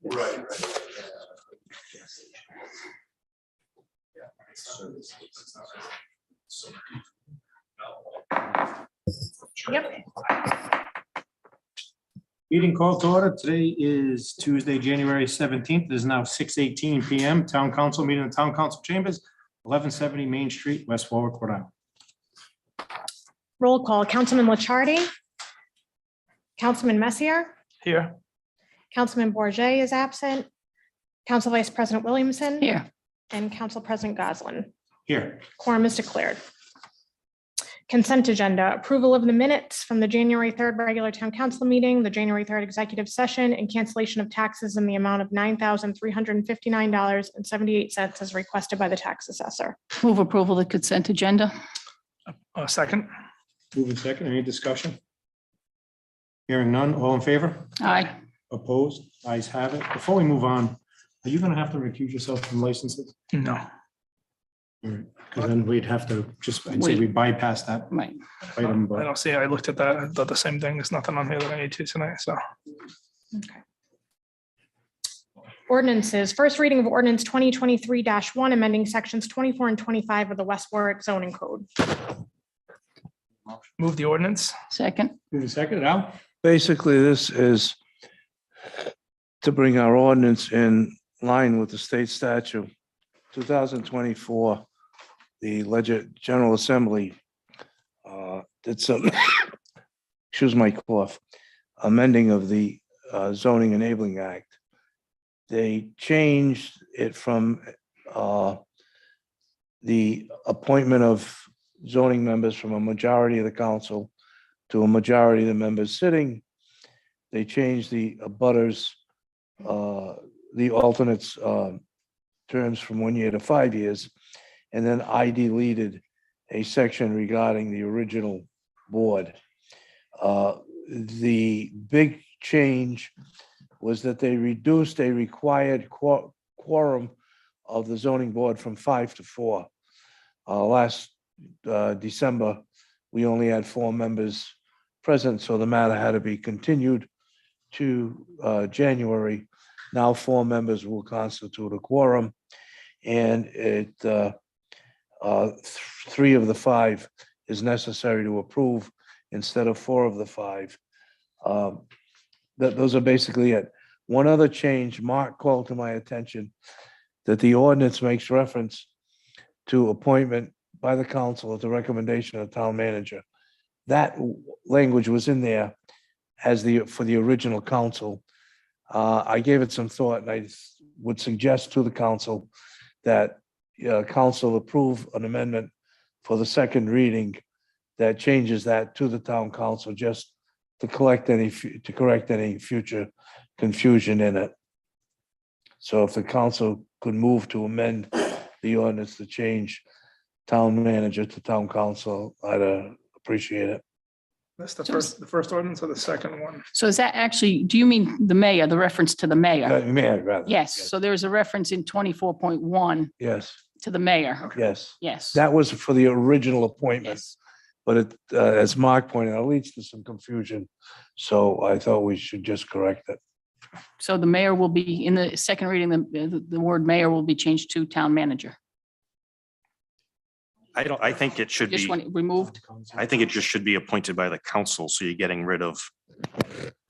Right. Yep. Meeting called to order. Today is Tuesday, January 17th. It is now 6:18 PM. Town Council meeting in the Town Council Chambers, 1170 Main Street, West Warwick, Rhode Island. Roll call. Councilman Licciardi. Councilman Messier. Here. Councilman Bourget is absent. Council Vice President Williamson. Here. And Council President Goslin. Here, Quorum is declared. Consent agenda, approval of the minutes from the January 3rd regular town council meeting, the January 3rd executive session, and cancellation of taxes in the amount of $9,359.78 as requested by the tax assessor. Move approval of the consent agenda. Second. moving second. Any discussion? Hearing none. All in favor? Aye. Opposed? Ayes have it. Before we move on, are you going to have to recuse yourself from licenses? No. Because then we'd have to just, I'd say we bypass that Right. item, I but don't see. I looked at that. I thought the same thing. There's nothing on here that I need to tonight. So Ordinances, first reading of ordinance 2023-1, amending sections 24 and 25 of the West Warwick zoning code. move the ordinance. Second. moving second. Al? Basically, this is to bring our ordinance in line with the state statute. 2024, the General Assembly did some, excuse my cough, amending of the Zoning Enabling Act. They changed it from the appointment of zoning members from a majority of the council to a majority of the members sitting. They changed the abutters, the alternates terms from 1 year to 5 years. And then I deleted a section regarding the original board. The big change was that they reduced a required quorum of the zoning board from 5 to 4. Last December, we only had 4 members present, so the matter had to be continued to January. Now 4 members will constitute a quorum, and 3 of the 5 is necessary to approve instead of 4 of the 5. Those are basically it. One other change, Mark called to my attention that the ordinance makes reference to appointment by the council at the recommendation of the town manager. That language was in there as for the original council. I gave it some thought, and I would suggest to the council that council approve an amendment for the second reading that changes that to the town council, just to correct any future confusion in it. So if the council could move to amend the ordinance to change town manager to town council, I'd appreciate it. That's the first ordinance or the second one. So is that actually, do you mean the mayor, the reference to the mayor? Mayor, rather. Yes. So there's a reference in 24.1 Yes, to the mayor. yes. Yes. That was for the original appointment, Yes. but it, as Mark pointed out, leads to some confusion. So I thought we should just correct it. So the mayor will be, in the second reading, the word mayor will be changed to town manager. I think it should Just be, want it removed I think it just should be appointed by the council. So you're getting rid of,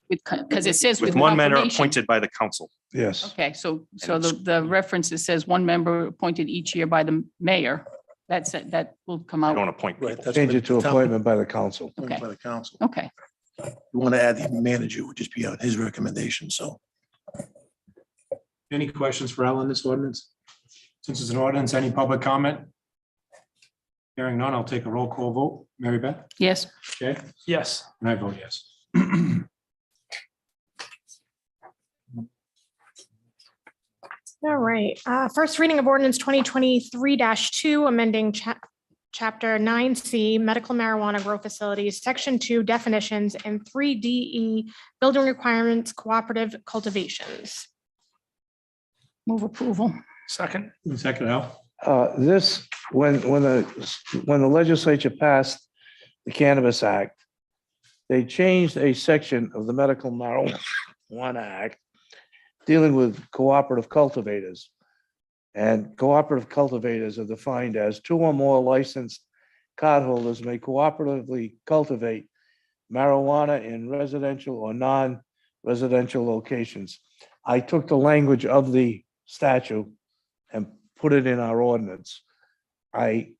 because it says with one member confirmation. appointed by the council. Yes, Okay, so the reference, it says one member appointed each year by the mayor. That's it, that will come I out. don't appoint Right, people. that's change what it to the town- appointment by the council. Okay. By the council. Okay, You want to add the manager would just be on his recommendation, so. Any questions for Al on this ordinance? Since it's an ordinance, any public comment? Hearing none, I'll take a roll call vote. Mary Beth? yes. Jay? Yes. And I vote yes. All right, first reading of ordinance 2023-2, amending chapter 9C, medical marijuana grow facilities, section 2 definitions, and 3DE building requirements, cooperative cultivations. Move approval. Second. Second, Al? This, when the legislature passed the Cannabis Act, they changed a section of the Medical Marijuana Act dealing with cooperative cultivators. And cooperative cultivators are defined as two or more licensed cardholders may cooperatively cultivate marijuana in residential or non-residential locations. I took the language of the statute and put it in our ordinance. I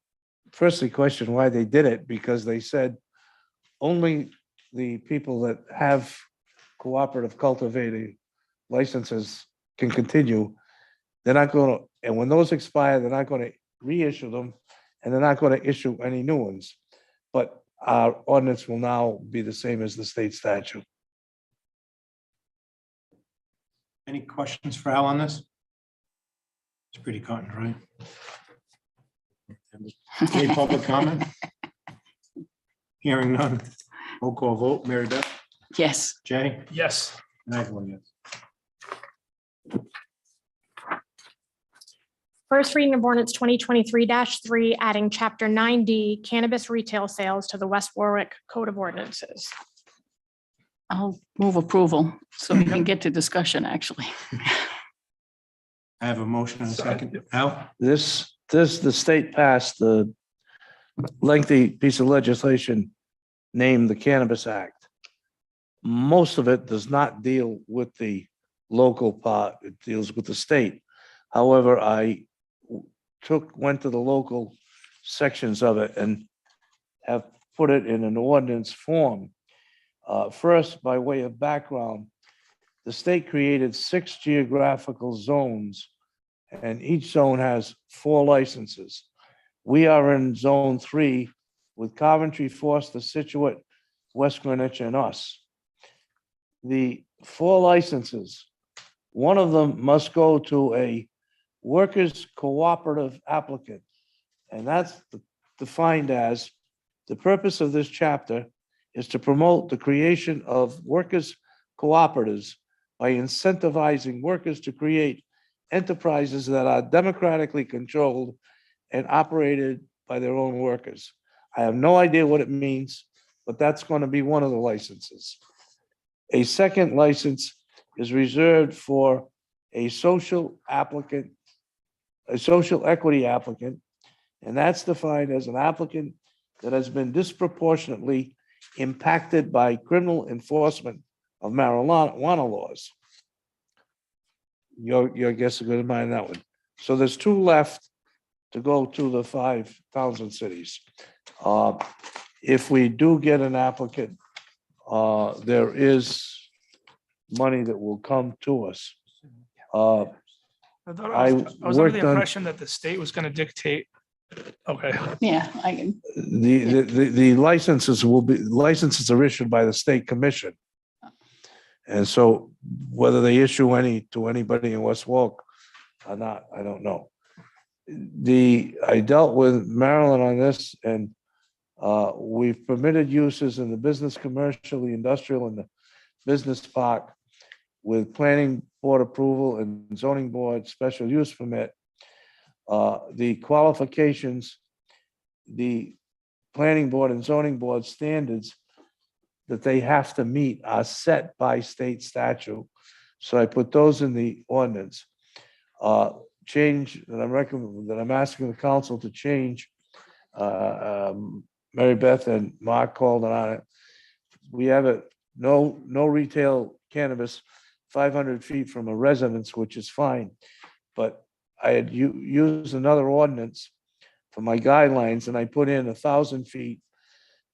firstly questioned why they did it, because they said only the people that have cooperative cultivating licenses can continue. They're not going to, and when those expire, they're not going to reissue them, and they're not going to issue any new ones. But our ordinance will now be the same as the state statute. Any questions for Al on this? It's pretty cut and dry. Any public comment? Hearing none. Roll call vote. Mary Beth, Yes. Jay, Yes. and I vote yes. First reading of ordinance 2023-3, adding chapter 9D cannabis retail sales to the West Warwick Code of Ordinances. I'll move approval so we can get to discussion, actually. I have a motion and a second. Al? The state passed the lengthy piece of legislation named the Cannabis Act. Most of it does not deal with the local part, it deals with the state. However, I went to the local sections of it and have put it in an ordinance form. First, by way of background, the state created 6 geographical zones, and each zone has 4 licenses. We are in zone 3 with Coventry, Forster, Situate, West Greenwich, and us. The 4 licenses, one of them must go to a workers' cooperative applicant, and that's defined as the purpose of this chapter is to promote the creation of workers' cooperatives by incentivizing workers to create enterprises that are democratically controlled and operated by their own workers. I have no idea what it means, but that's going to be one of the licenses. A second license is reserved for a social applicant, a social equity applicant, and that's defined as an applicant that has been disproportionately impacted by criminal enforcement of marijuana laws. Your guess is good as mine on that one. So there's 2 left to go to the 5 towns and cities. If we do get an applicant, there is money that will come to us. I I was under the worked on- impression that the state was going to dictate. Okay. Yeah, I can, The licenses are issued by the state commission. And so whether they issue any to anybody in West Warwick or not, I don't know. I dealt with Maryland on this, and we've permitted uses in the business, commercial, the industrial, and the business park with planning board approval and zoning board special use permit. The qualifications, the planning board and zoning board standards that they have to meet are set by state statute. So I put those in the ordinance. Change that I'm asking the council to change. Mary Beth and Mark called on it. We have no retail cannabis 500 feet from a residence, which is fine. But I had used another ordinance for my guidelines, and I put in 1,000 feet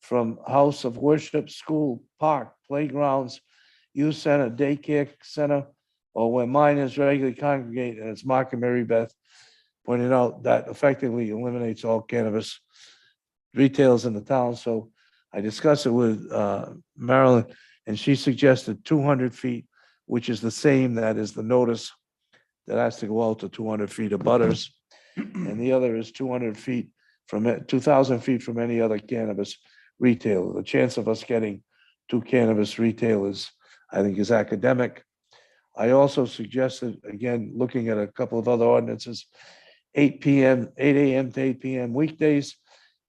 from house of worship, school, park, playgrounds, youth center, daycare center, or where minors regularly congregate. And as Mark and Mary Beth pointed out, that effectively eliminates all cannabis retails in the town. So I discussed it with Marilyn, and she suggested 200 feet, which is the same, that is the notice that has to go out to 200 feet of butters. And the other is 200 feet from it, 2,000 feet from any other cannabis retailer. The chance of us getting 2 cannabis retailers, I think, is academic. I also suggested, again, looking at a couple of other ordinances, 8 a.m. to 8 p.m. weekdays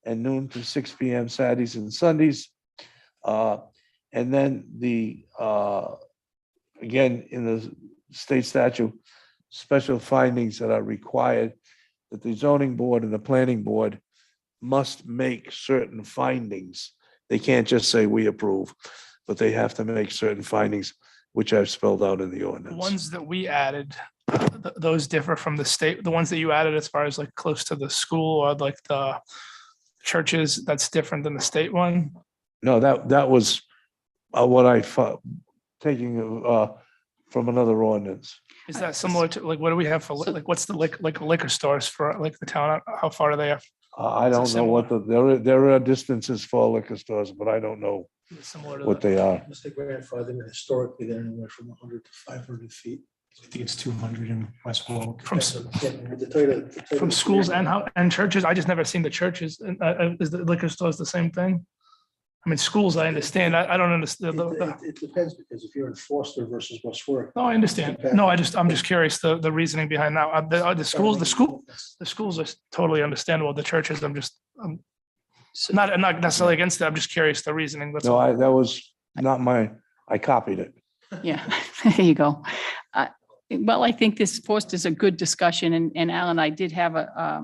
and noon to 6 p.m. Saturdays and Sundays. And then again, in the state statute, special findings that are required, that the zoning board and the planning board must make certain findings. They can't just say we approve, but they have to make certain findings, which I've spelled out in the The ordinance. ones that we added, those differ from the state, the ones that you added as far as like close to the school or like the churches, that's different than the state one. No, that was what I thought, taking from another ordinance. Is that similar to, like, what do we have for, like, what's the like liquor stores for like the town? How far are they? I don't know what there are distances for liquor stores, but I don't know Similar to what that? they are. Must they grandfather historically, they're anywhere from 100 to 500 feet. I think it's 200 in West Warwick. From From schools and churches? I just never seen the churches. Is the liquor stores the same thing? I mean, schools, I understand. I don't understand. It depends, because if you're in Foster versus West Warwick. No, I understand. No, I'm just curious, the reasoning behind that. The schools are totally understandable. The churches, I'm not necessarily against that. I'm just curious, the reasoning. That's No, all. that was not I copied it. Yeah, there you go. Well, I think this fosters a good discussion, and Al and I did have a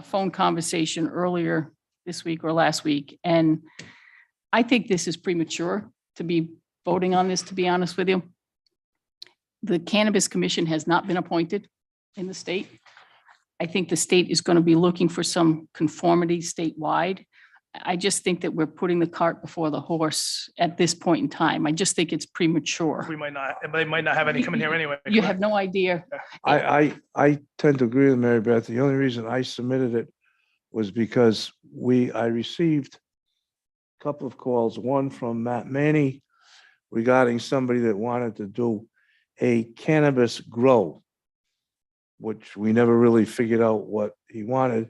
phone conversation earlier this week or last week, and I think this is premature to be voting on this, to be honest with you. The Cannabis Commission has not been appointed in the state. I think the state is going to be looking for some conformity statewide. I just think that we're putting the cart before the horse at this point in time. I just think it's premature. We might not, they might not have any coming here anyway. You have no idea. I tend to agree with Mary Beth. The only reason I submitted it was because I received a couple of calls, one from Matt Manny regarding somebody that wanted to do a cannabis grow, which we never really figured out what he wanted,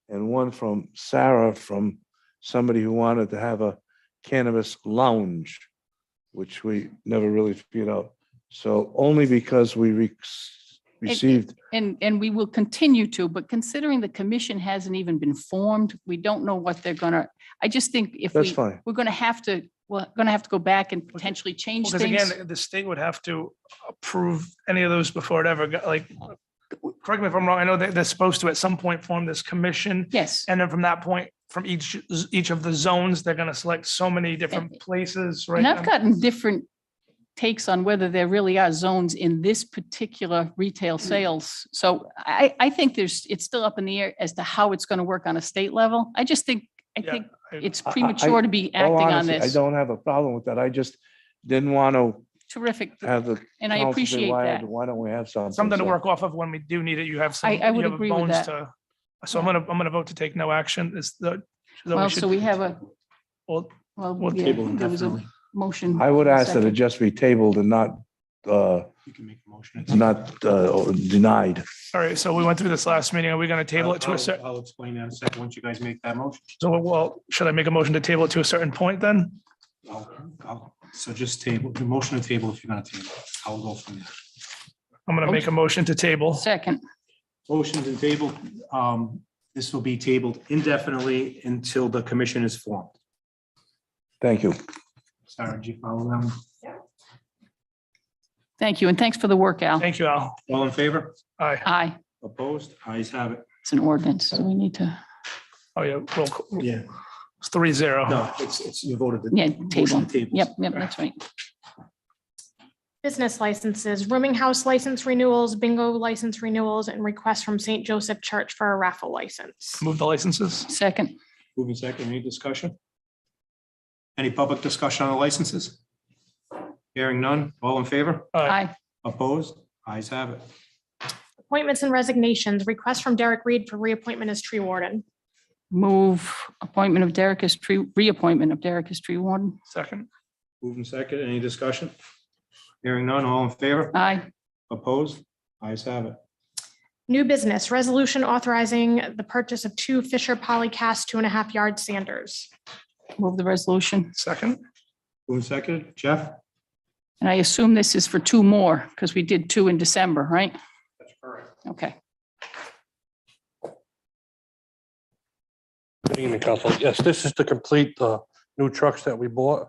and one from Sarah from somebody who wanted to have a cannabis lounge, which we never really figured out. So only because we received. And we will continue to, but considering the commission hasn't even been formed, we don't know what they're gonna, I just think if That's fine. we're gonna have to go back and potentially change Because things. again, the state would have to approve any of those before it ever got, like, correct me if I'm wrong, I know that they're supposed to at some point form this commission. Yes, And then from that point, from each of the zones, they're gonna select so many different places, right? and I've gotten different takes on whether there really are zones in this particular retail sales. So I think it's still up in the air as to how it's gonna work on a state level. I think Yeah, it's premature to be acting on Honestly, I this. don't have a problem with that. I just didn't want to Terrific. have the. And I council say, appreciate that. Why don't we have something? Something to So- work off of when we do need it. You have some. I would you have agree with bones that. to- So I'm gonna vote to take no action. Well, so we have a, Well, well, We'll yeah, table there was a indefinitely. motion. I would ask that it Second. just be tabled and not You can make a motion. denied. all right, so we went through this last meeting. Are we gonna table it to a certain? I'll explain that in a second, once you guys make that motion. So, well, should I make a motion to table it to a certain point then? So just table, the motion to table if you're gonna table. I'll go from there. I'm gonna make a motion to table. Second, Motion's and table. This will be tabled indefinitely until the commission is formed. Thank you. Sarah, did you follow that one? thank you, and thanks for the work, Al. Thank you, Al. All in favor? Aye. Aye, Opposed? Ayes have it. it's an ordinance, so we need to, Oh, yeah, roll call. Yeah. It's 3-0. No, it's, you voted. the yeah, motion table. to table. Yep, that's right. Business licenses, rooming house license renewals, bingo license renewals, and requests from St. Joseph Church for a raffle license. Move the licenses. Second, Moving second, any discussion? Any public discussion on the licenses? Hearing none, all in favor? aye, Opposed? Ayes have it. Appointments and resignations, request from Derek Reed for reappointment as tree warden. move appointment of Derek as tree, reappointment of Derek as tree warden. Second. Moving second, any discussion? Hearing none, all in favor? Aye, Opposed? Ayes have it. New business, resolution authorizing the purchase of 2 Fisher Polycast 2.5 yard sanders. move the resolution. Second. Moving second, Jeff? And I assume this is for 2 more, because we did 2 in December, right? That's correct. Okay, Good evening, Council. Yes, this is to complete the new trucks that we bought.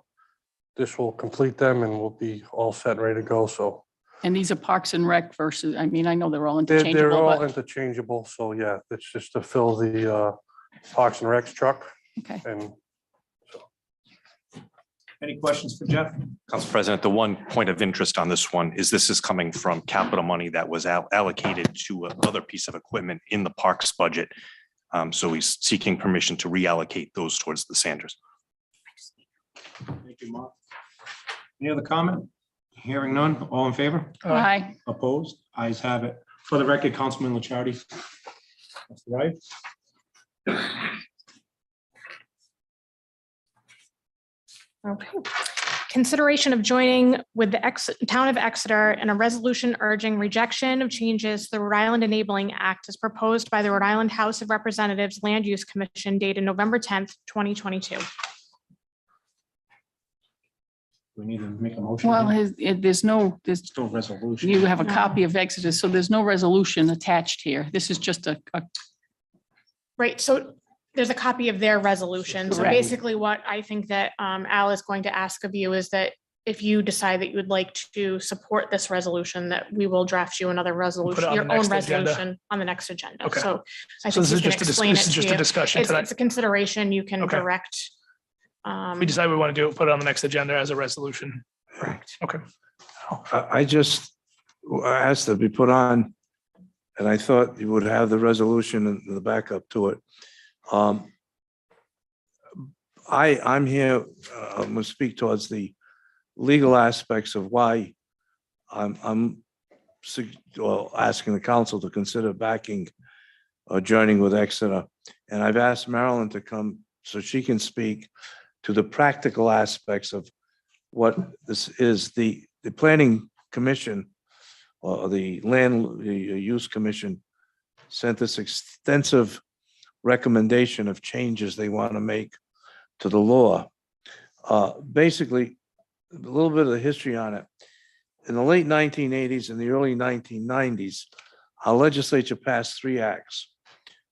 This will complete them and we'll be all set and ready to go. So And these are Parks and Rec versus, I mean, I know they're all they're interchangeable, all but, interchangeable. So yeah, it's just to fill the Parks and Recs truck okay. and Any questions for Jeff? Council President, the one point of interest on this one is this is coming from capital money that was allocated to another piece of equipment in the parks budget. So he's seeking permission to reallocate those towards the Sanders. Thank you, Mark. Any other comment? Hearing none, all in favor? Aye. Opposed? Ayes have it. For the record, Councilman Licciardi. That's right. Okay. Consideration of joining with the Town of Exeter in a resolution urging rejection of changes to the Rhode Island Enabling Act as proposed by the Rhode Island House of Representatives Land Use Commission dated November 10th, 2022. We need to make a motion. Well, there's Still resolution. you have a copy of Exodus, so there's no resolution attached here. This is just a Right, so there's a copy of their resolution. So Correct. basically what I think that Al is going to ask of you is that if you decide that you would like to support this resolution, that we will draft you another resolution, on the your own next agenda. resolution on the next agenda. Okay. So I So think this you is can just explain it this is to just a you. discussion It's tonight. a consideration you can Okay. direct. We decide we want to do it, put it on the next agenda as a resolution. Correct. Okay. I just asked to be put on, and I thought you would have the resolution and the backup to it. I'm here, I'm going to speak towards the legal aspects of why I'm asking the council to consider backing or joining with Exeter. And I've asked Marilyn to come so she can speak to the practical aspects of what this is. The planning commission or the land use commission sent this extensive recommendation of changes they want to make to the law. Basically, a little bit of the history on it. In the late 1980s and the early 1990s, our legislature passed 3 acts.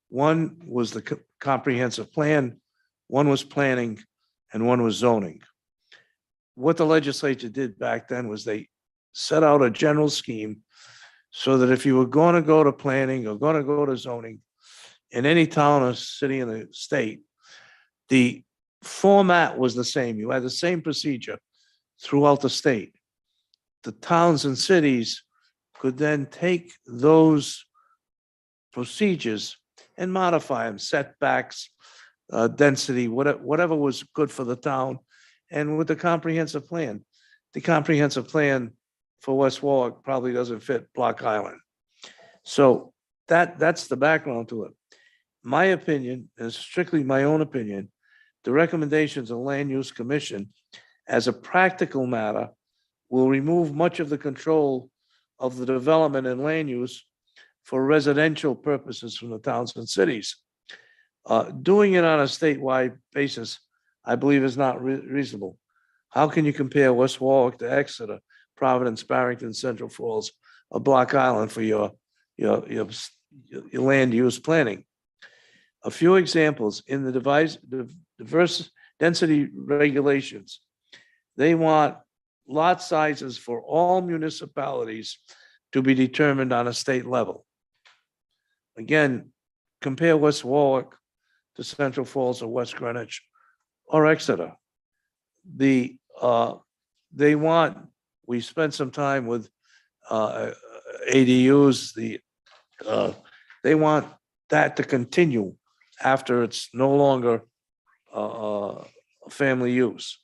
One was the comprehensive plan, one was planning, and one was zoning. What the legislature did back then was they set out a general scheme so that if you were going to go to planning or going to go to zoning in any town or city in the state, the format was the same. You had the same procedure throughout the state. The towns and cities could then take those procedures and modify them, setbacks, density, whatever was good for the town. And with the comprehensive plan for West Warwick probably doesn't fit Block Island. So that's the background to it. My opinion is strictly my own opinion. The recommendations of Land Use Commission, as a practical matter, will remove much of the control of the development and land use for residential purposes from the towns and cities. Doing it on a statewide basis, I believe, is not reasonable. How can you compare West Warwick to Exeter, Providence, Barrington, Central Falls, or Block Island for your land use planning? A few examples in the diverse density regulations. They want lot sizes for all municipalities to be determined on a state level. Again, compare West Warwick to Central Falls or West Greenwich or Exeter. They want, we spent some time with ADUs, they want that to continue after it's no longer family use.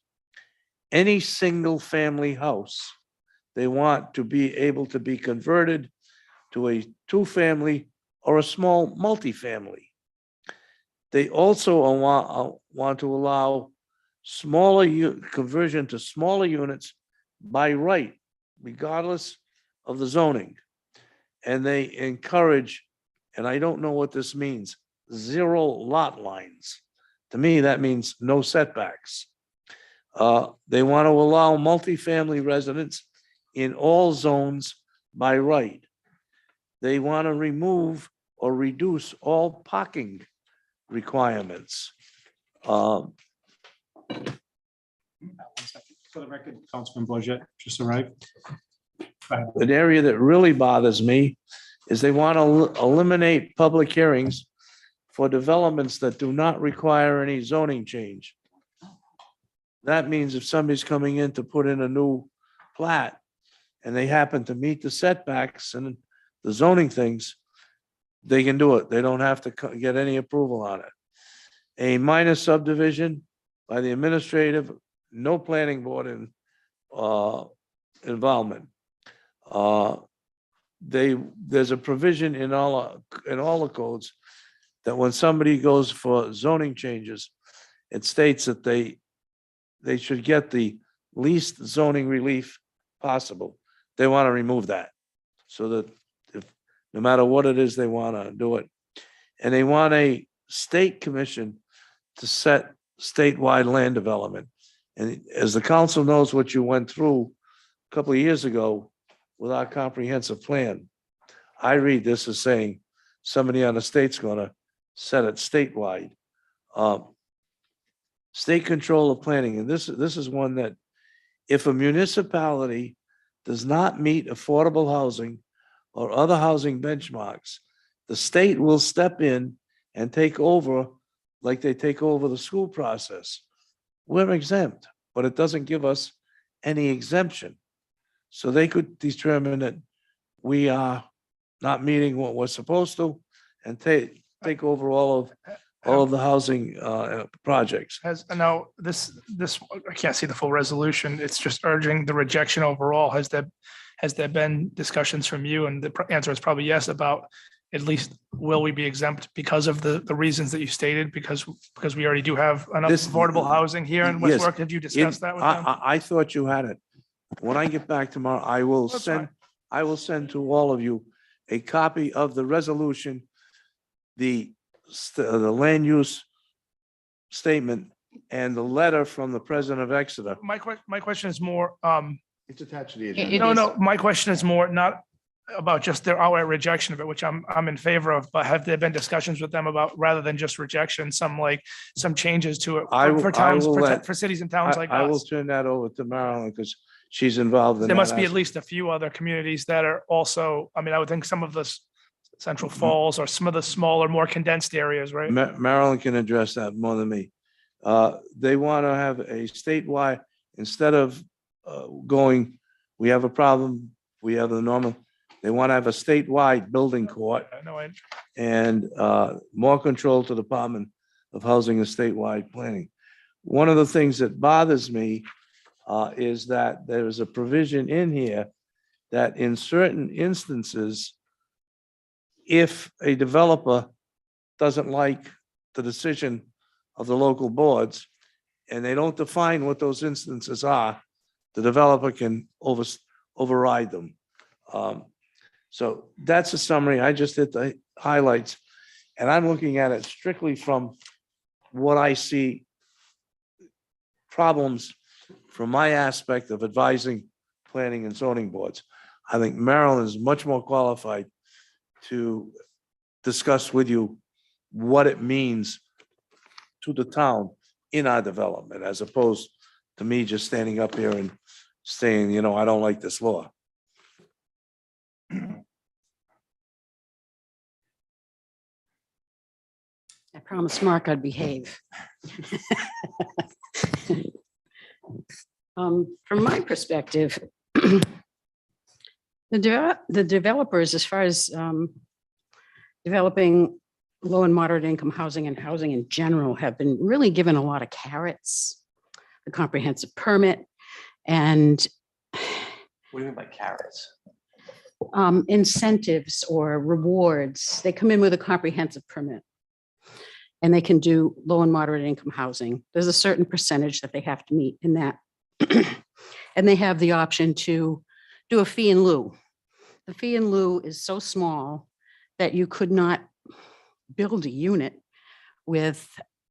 Any single family house, they want to be able to be converted to a 2-family or a small multifamily. They also want to allow conversion to smaller units by right, regardless of the zoning. And they encourage, and I don't know what this means, 0 lot lines. To me, that means no setbacks. They want to allow multifamily residents in all zones by right. They want to remove or reduce all parking requirements. For the record, Councilman Bourget just arrived. An area that really bothers me is they want to eliminate public hearings for developments that do not require any zoning change. That means if somebody's coming in to put in a new plat and they happen to meet the setbacks and the zoning things, they can do it. They don't have to get any approval on it. A minor subdivision by the administrative, no planning board involvement. There's a provision in all the codes that when somebody goes for zoning changes, it states that they should get the least zoning relief possible. They want to remove that so that if, no matter what it is, they want to do it. And they want a state commission to set statewide land development. And as the council knows what you went through a couple of years ago with our comprehensive plan, I read this as saying somebody on the state's going to set it statewide. State control of planning, and this is one that if a municipality does not meet affordable housing or other housing benchmarks, the state will step in and take over like they take over the school process. We're exempt, but it doesn't give us any exemption. So they could determine that we are not meeting what we're supposed to and take over all of the housing projects. Now, this, I can't see the full resolution. It's just urging the rejection overall. Has there been discussions from you? And the answer is probably yes, about at least will we be exempt because of the reasons that you stated, because we already do have enough affordable housing here in West Yes. Warwick. Did you discuss that with them? I thought you had it. When I get back tomorrow, I will That's send to all of you a copy of the resolution, the land use statement, and the letter from the president of Exeter. My question is more, It's attached to the It no, is. no, my question is more not about just their outright rejection of it, which I'm in favor of, but have there been discussions with them about, rather than just rejection, some changes to it for towns, for cities and towns like I will us? turn that over to Marilyn because she's involved in that. There must be at aspect. least a few other communities that are also, I mean, I would think some of the Central Falls or some of the smaller, more condensed areas, right? Marilyn can address that more than me. They want to have a statewide, instead of going, we have a problem, we have the normal, they want to have a statewide building court I know, and more control to the Department of Housing and statewide planning. One of the things that bothers me is that there is a provision in here that in certain instances, if a developer doesn't like the decision of the local boards and they don't define what those instances are, the developer can override them. So that's a summary. I just hit the highlights, and I'm looking at it strictly from what I see problems from my aspect of advising planning and zoning boards. I think Marilyn is much more qualified to discuss with you what it means to the town in our development, as opposed to me just standing up here and saying, I don't like this law. I promised Mark I'd behave. From my perspective, the developers, as far as developing low and moderate income housing and housing in general, have been really given a lot of carrots, the comprehensive permit, and What do you mean by carrots? incentives or rewards. They come in with a comprehensive permit and they can do low and moderate income housing. There's a certain percentage that they have to meet in that. And they have the option to do a fee in lieu. The fee in lieu is so small that you could not build a unit with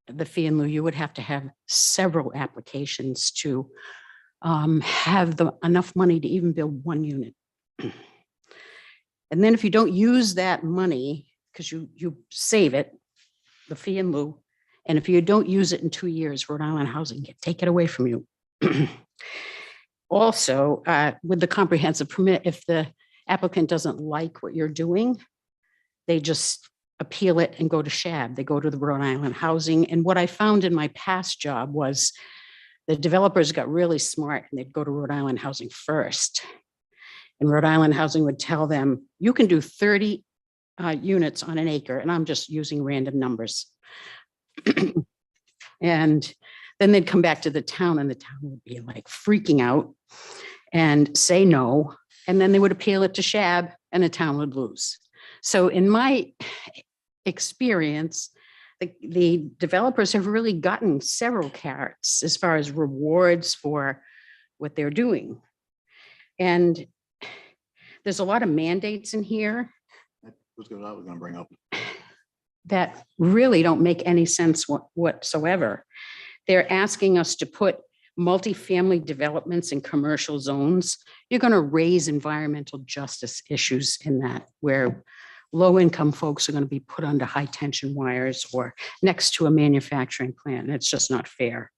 the fee in lieu. You would have to have several applications to have enough money to even build one unit. And then if you don't use that money, because you save it, the fee in lieu, And if you don't use it in 2 years, Rhode Island Housing can take it away from you. Also, with the comprehensive permit, if the applicant doesn't like what you're doing, they just appeal it and go to SHAB. They go to the Rhode Island Housing. And what I found in my past job was the developers got really smart and they'd go to Rhode Island Housing first. And Rhode Island Housing would tell them, you can do 30 units on an acre, and I'm just using random numbers. And then they'd come back to the town and the town would be like freaking out and say no. And then they would appeal it to SHAB and the town would lose. So in my experience, the developers have really gotten several carrots as far as rewards for what they're doing. And there's a lot of mandates in here What's good, I was gonna bring up. that really don't make any sense whatsoever. They're asking us to put multifamily developments in commercial zones. You're going to raise environmental justice issues in that, where low-income folks are going to be put under high-tension wires or next to a manufacturing plant. And it's just not fair.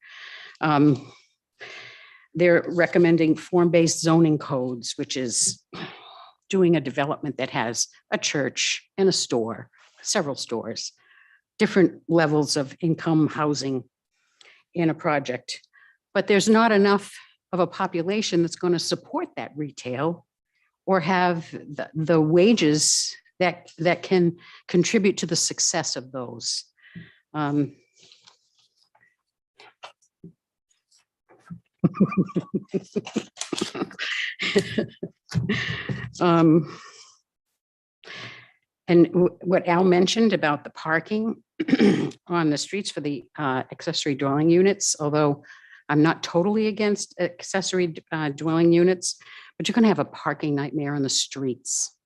They're recommending form-based zoning codes, which is doing a development that has a church and a store, several stores, different levels of income housing in a project. But there's not enough of a population that's going to support that retail or have the wages that can contribute to the success of those. And what Al mentioned about the parking on the streets for the accessory dwelling units, although I'm not totally against accessory dwelling units, but you're going to have a parking nightmare on the streets.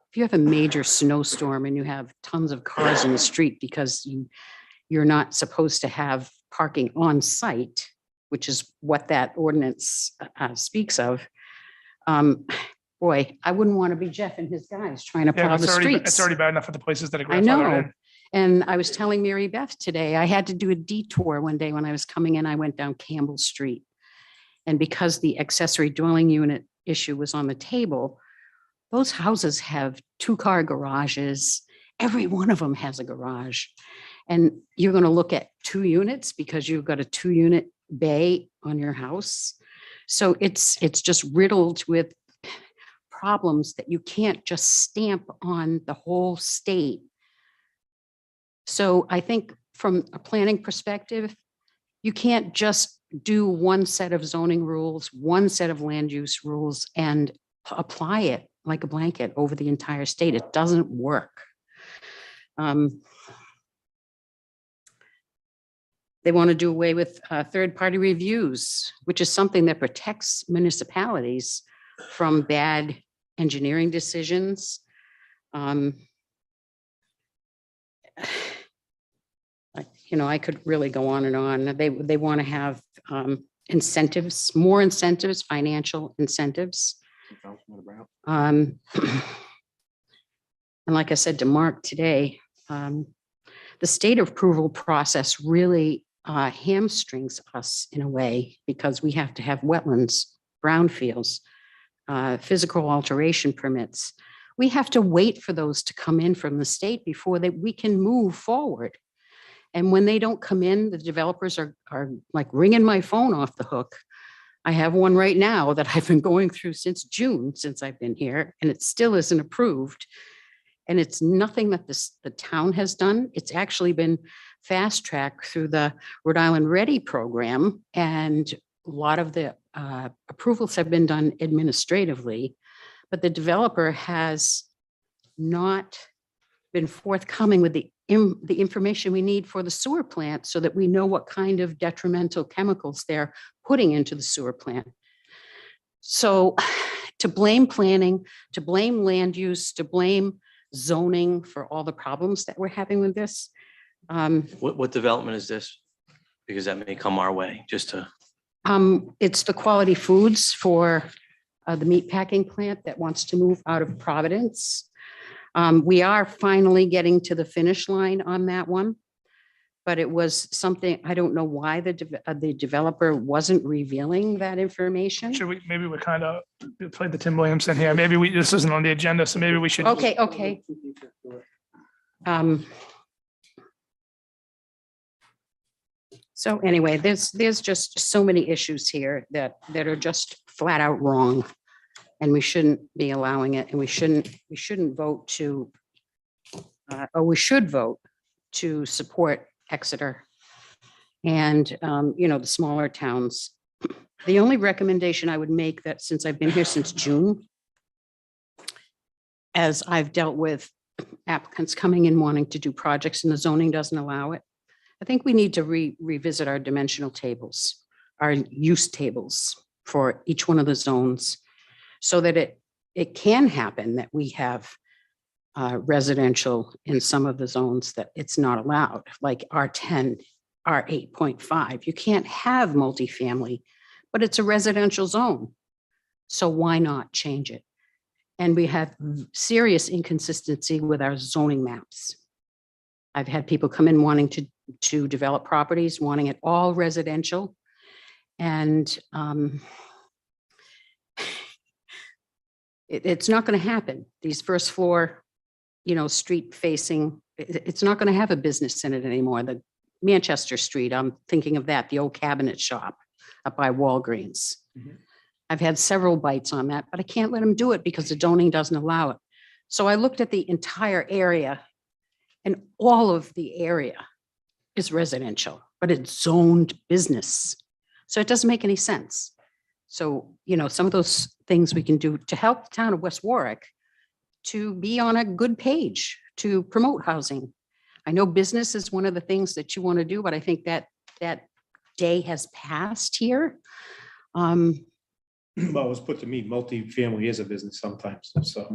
If you have a major snowstorm and you have tons of cars in the street because you're not supposed to have parking on site, which is what that ordinance speaks of. Boy, I wouldn't want to be Jeff and his guys trying to Yeah, plow the it's streets. already bad enough for the places that are I grandfathered know. in. And I was telling Mary Beth today, I had to do a detour one day when I was coming in. I went down Campbell Street. And because the accessory dwelling unit issue was on the table, those houses have 2-car garages. Every one of them has a garage. And you're going to look at 2 units because you've got a 2-unit bay on your house. So it's just riddled with problems that you can't just stamp on the whole state. So I think from a planning perspective, you can't just do one set of zoning rules, one set of land use rules, and apply it like a blanket over the entire state. It doesn't work. They want to do away with third-party reviews, which is something that protects municipalities from bad engineering decisions. I could really go on and on. They want to have incentives, more incentives, financial incentives. And like I said to Mark today, the state approval process really hamstrings us in a way because we have to have wetlands, brownfields, physical alteration permits. We have to wait for those to come in from the state before we can move forward. And when they don't come in, the developers are like ringing my phone off the hook. I have one right now that I've been going through since June, since I've been here, and it still isn't approved. And it's nothing that the town has done. It's actually been fast tracked through the Rhode Island Ready program. And a lot of the approvals have been done administratively, but the developer has not been forthcoming with the information we need for the sewer plant so that we know what kind of detrimental chemicals they're putting into the sewer plant. So to blame planning, to blame land use, to blame zoning for all the problems that we're having with this. What development is this? Because that may come our way, just to. It's the Quality Foods for the meat packing plant that wants to move out of Providence. We are finally getting to the finish line on that one. but it was something, I don't know why the developer wasn't revealing that information. Should we, maybe we kind of played the Tim Williamson here. Maybe this isn't on the agenda, so maybe we should. Okay. So anyway, there's just so many issues here that are just flat out wrong. And we shouldn't be allowing it, and we shouldn't vote to, or we should vote to support Exeter and, the smaller towns. The only recommendation I would make, that since I've been here since June, as I've dealt with applicants coming in wanting to do projects and the zoning doesn't allow it, I think we need to revisit our dimensional tables, our use tables for each one of the zones, so that it can happen that we have residential in some of the zones that it's not allowed, like R10, R8.5. You can't have multifamily, but it's a residential zone. So why not change it? And we have serious inconsistency with our zoning maps. I've had people come in wanting to develop properties, wanting it all residential. And it's not going to happen. These first floor, street facing, it's not going to have a business in it anymore. The Manchester Street, I'm thinking of that, the old cabinet shop up by Walgreens. I've had several bites on that, but I can't let them do it because the zoning doesn't allow it. So I looked at the entire area, and all of the area is residential, but it's zoned business. So it doesn't make any sense. So, some of those things we can do to help the town of West Warwick to be on a good page to promote housing. I know business is one of the things that you want to do, but I think that day has passed here. Well, it was put to me, multifamily is a business sometimes, so.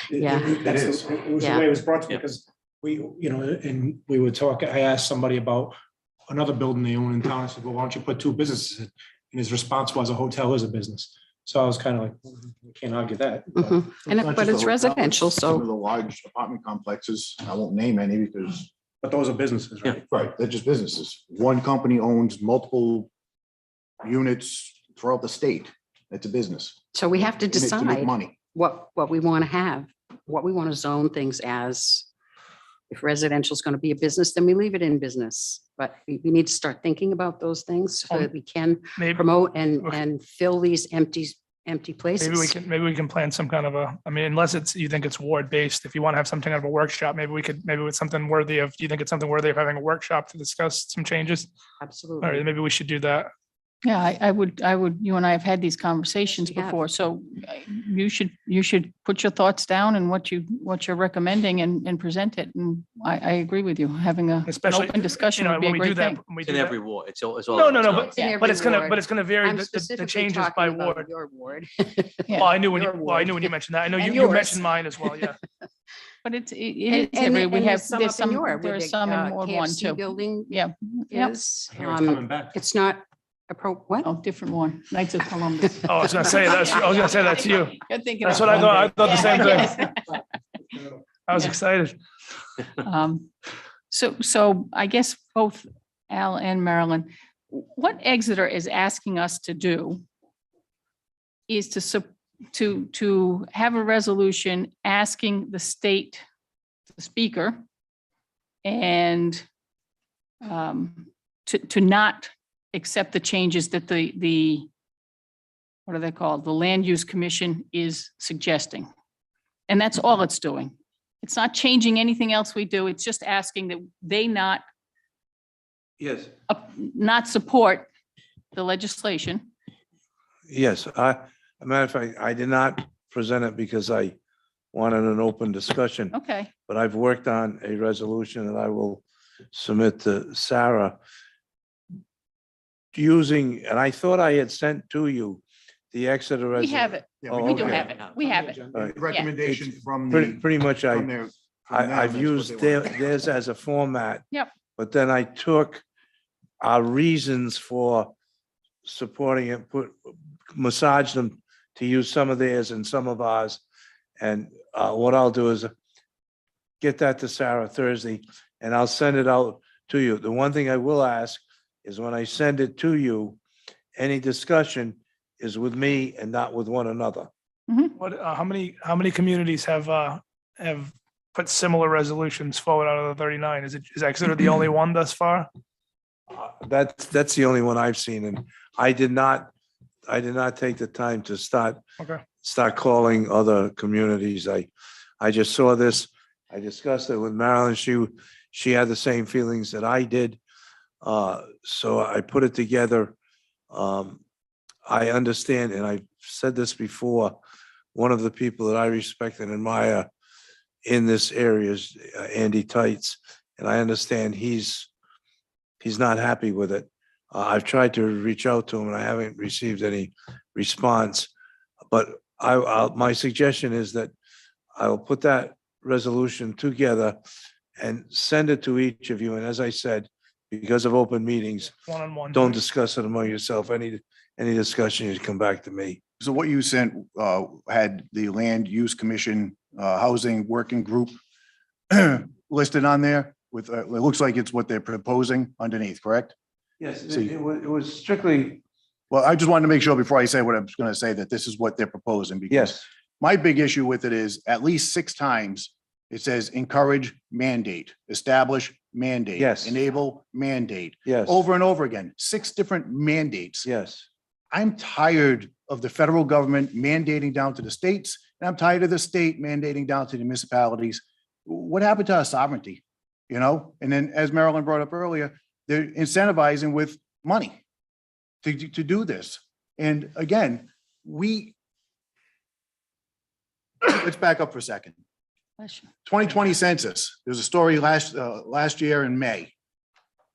Yeah. It is. It was the Yeah. way it was brought to me, Yeah. because and we would talk, I asked somebody about another building they own in town. I said, well, why don't you put two businesses in? And his response was, a hotel is a business. So I was kind of like, we can't argue that. but- Mhm. But it's residential, Some of so, the large apartment complexes, I won't name any because, But those are businesses, right? right, they're just businesses. One company owns multiple units throughout the state. It's a business. so we have to In it to make decide money. what we want to have, what we want to zone things as. If residential is going to be a business, then we leave it in business. But we need to start thinking about those things so that we can Maybe, promote Okay. and fill these empty places. maybe we can plan some kind of unless you think it's ward based, if you want to have some kind of a workshop, maybe it's something worthy of, do you think it's something worthy of having a workshop to discuss some changes? All right, Absolutely. maybe we should do that. Yeah, I would, you and I have had these conversations We have. before, so you should put your thoughts down and what you're recommending and present it. And I agree with you, having an Especially, open discussion would be when a we do great that, thing. when we It's do in that. every ward. It's all. No, It's in but every it's gonna, ward. but it's gonna vary I'm the specifically changes talking by about ward. your ward. Well, I knew when Your you ward. mentioned that. I know And you yours. mentioned mine as well, yeah. But it is every, we have, there's some there's up in some, your, there where are the, some in Ward One KFC too. building Yeah, yeah. is. I hear it's coming back. It's not what? Oh, different one, Knights of Columbus. Oh, I was gonna say that to you. You're thinking. That's of what I thought. I thought the Yeah, same yes. thing. I was Yeah. excited. So I guess both Al and Marilyn, what Exeter is asking us to do is to have a resolution asking the state, the speaker, and to not accept the changes that the what are they called? The Land Use Commission is suggesting. And that's all it's doing. It's not changing anything else we do. It's just asking that they not support the legislation. Yes, a matter of fact, I did not present it because I wanted an open discussion, Okay, but I've worked on a resolution that I will submit to Sarah using, and I thought I had sent to you the Exeter. we have it. Yeah, Oh, We do okay. have it. We have it. All right. Recommendation from Pretty much from I, their. from them, I've that's what used they want. theirs as a format. Yep. But then I took our reasons for supporting it, massaged them to use some of theirs and some of ours. And what I'll do is get that to Sarah Thursday, and I'll send it out to you. The one thing I will ask is when I send it to you, any discussion is with me and not with one another. What, how many communities have put similar resolutions forward out of the 39? Is Exeter the only one thus far? That's the only one I've seen, and I did not take the time to Okay. start calling other communities. I just saw this. I discussed it with Marilyn. She had the same feelings that I did. So I put it together. I understand, and I've said this before, one of the people that I respect and admire in this area is Andy Tights, and I understand he's not happy with it. I've tried to reach out to him and I haven't received any response. But my suggestion is that I will put that resolution together and send it to each of you. And as I said, because of open meetings, One-on-one. don't discuss it among yourself. Any discussion, you come back to me. So what you sent had the Land Use Commission Housing Working Group listed on there with, it looks like it's what they're proposing underneath, correct? Yes, So it was strictly, Well, I just wanted to make sure before I say what I was going to say, that this is what they're proposing. Because yes, my big issue with it is at least 6 times it says encourage, mandate, establish, mandate. Yes. Enable, mandate. yes. Over and over again, 6 different mandates. Yes, I'm tired of the federal government mandating down to the states, and I'm tired of the state mandating down to the municipalities. What happened to our sovereignty? You know, and then as Marilyn brought up earlier, they're incentivizing with money to do this. And again, let's back up for a second. 2020 census, there's a story last year in May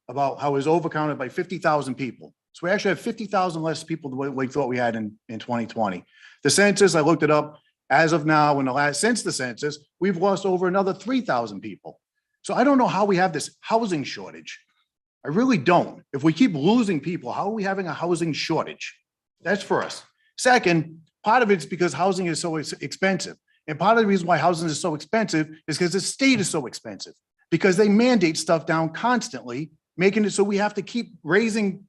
about how it was overcounted by 50,000 people. So we actually have 50,000 less people than we thought we had in 2020. The census, I looked it up, as of now, since the census, we've lost over another 3,000 people. So I don't know how we have this housing shortage. I really don't. If we keep losing people, how are we having a housing shortage? That's first. Second, part of it's because housing is so expensive. And part of the reason why housing is so expensive is because the state is so expensive, because they mandate stuff down constantly, making it so we have to keep raising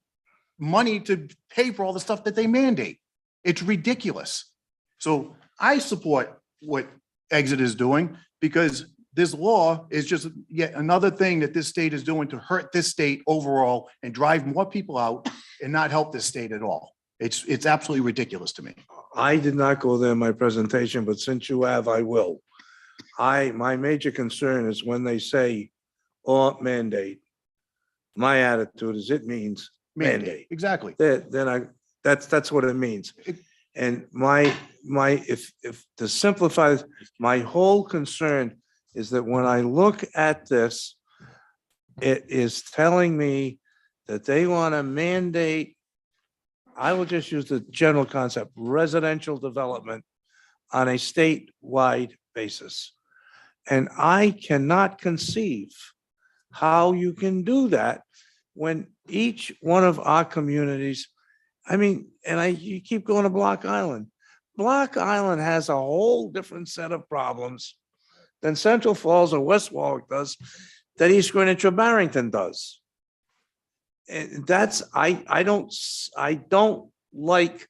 money to pay for all the stuff that they mandate. It's ridiculous. So I support what Exit is doing, because this law is just yet another thing that this state is doing to hurt this state overall and drive more people out and not help this state at all. It's absolutely ridiculous to me. I did not go there in my presentation, but since you have, I will. My major concern is when they say or mandate, my attitude is it means mandate. Exactly. That's what it means. And if to simplify, my whole concern is that when I look at this, it is telling me that they want to mandate, I will just use the general concept, residential development on a statewide basis. And I cannot conceive how you can do that when each one of our communities, you keep going to Block Island. Block Island has a whole different set of problems than Central Falls or West Warwick does, that East Greenwich or Barrington does. And that's, I don't like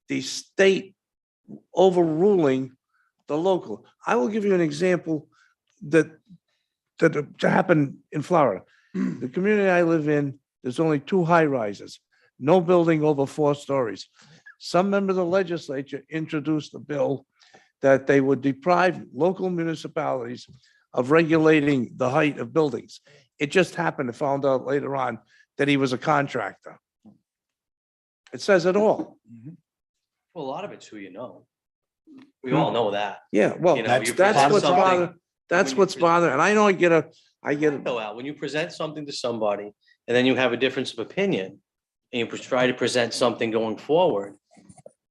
the state overruling the local. I will give you an example that happened in Florida. The community I live in, there's only 2 high rises, no building over 4 stories. Some member of the legislature introduced a bill that they would deprive local municipalities of regulating the height of buildings. It just happened to find out later on that he was a contractor. It says it all. Well, a lot of it's who you know. We all know that. Yeah, well, You know, that's you present what's something- bothering, that's when you what's present- bothering. And I know I get it. Go out, when you present something to somebody and then you have a difference of opinion and you try to present something going forward,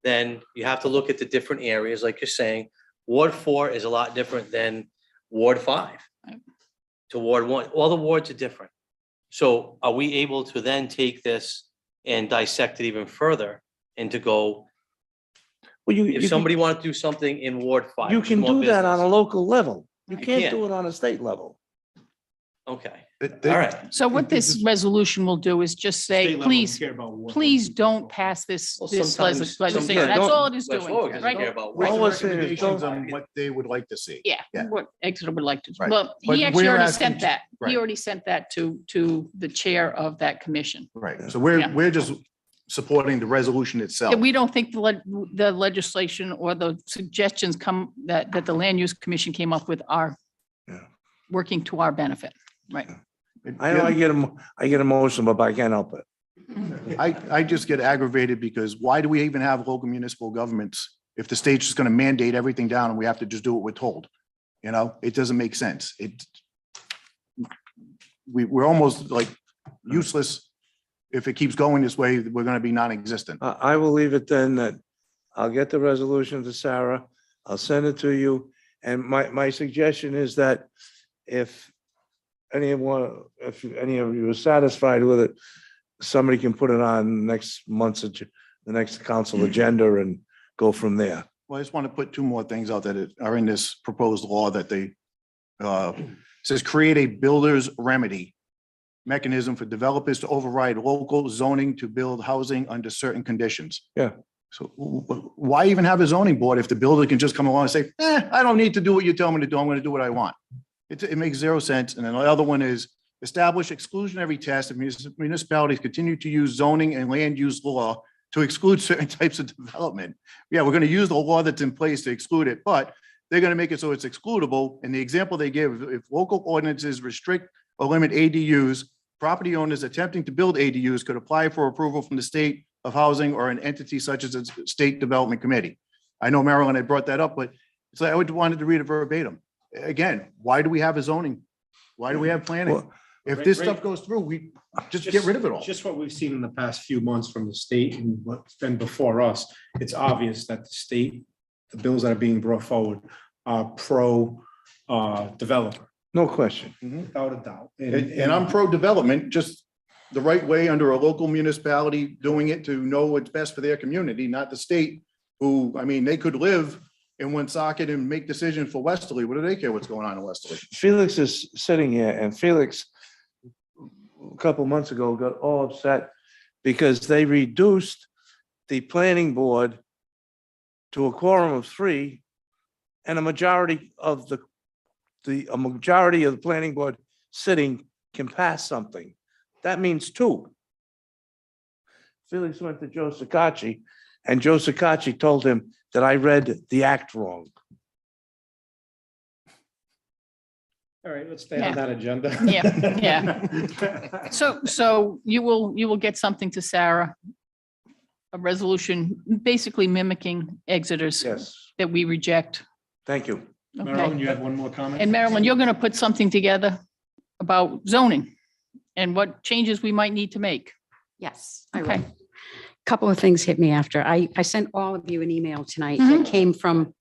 then you have to look at the different areas, like you're saying. Ward 4 is a lot different than Ward 5 to Ward 1. All the wards are different. So are we able to then take this and dissect it even further and to go, Well, if somebody wanted to do something in Ward 5? you which is can more do that on a business, local level. You You can't can't. do it on a state level. Okay, All right. So what this resolution will do is just say, please, please don't pass this, Well, this sometimes- legislation. sometimes- That's all it is West doing, Warwick doesn't care right? about With All the we're saying is recommendations don't- on what they would like to see. Yeah, Yeah. what Exeter would like to, Right. well, But he actually we're already asking sent that. right. He already sent that to the chair of that commission. Right. So Yeah. we're just supporting the resolution itself. And we don't think the legislation or the suggestions that the land use commission came up with are Yeah. working to our benefit, right? I know I get emotional, but I can't help it. I just get aggravated because why do we even have local municipal governments if the state's just going to mandate everything down and we have to just do what we're told? You know, it doesn't make sense. We're almost like useless. If it keeps going this way, we're going to be non-existent. I will leave it then that I'll get the resolution to Sarah. I'll send it to you. And my suggestion is that if any of you are satisfied with it, somebody can put it on next month's, the next council agenda and go from there. Well, I just want to put two more things out that are in this proposed law that they says create a builder's remedy mechanism for developers to override local zoning to build housing under certain conditions. Yeah. So why even have a zoning board if the builder can just come along and say, I don't need to do what you tell me to do. I'm going to do what I want. It makes zero sense. And then the other one is establish exclusionary tests if municipalities continue to use zoning and land use law to exclude certain types of development. Yeah, we're going to use the law that's in place to exclude it, but they're going to make it so it's excludable. And the example they give, if local ordinances restrict or limit ADUs, property owners attempting to build ADUs could apply for approval from the state of housing or an entity such as a state development committee. I know Marilyn had brought that up, but it's like I would wanted to read it verbatim. Again, why do we have a zoning? Why do we have planning? Well, If this stuff goes through, we just get rid of it all. Just what we've seen in the past few months from the state and what's been before us, it's obvious that the state, the bills that are being brought forward are pro developer, No question. without a doubt. And I'm pro-development, just the right way under a local municipality doing it to know what's best for their community, not the state who, I mean, they could live in Woonsocket and make decisions for Westerly. What do they care what's going on in Westerly? Felix is sitting here and Felix, a couple months ago, got all upset because they reduced the planning board to a quorum of 3 and a majority of the planning board sitting can pass something. That means 2. Felix went to Joe Sacacci and Joe Sacacci told him that I read the act wrong. All right, let's stay Yeah. on that agenda. Yeah. So you will get something to Sarah, a resolution basically mimicking Exeter's Yes, that we reject. thank you. Marilyn, Okay. you had one more comment? And Marilyn, you're going to put something together about zoning and what changes we might need to make. Yes, I Okay. will. Couple of things hit me after. I sent all of you an email tonight Mhm. that came from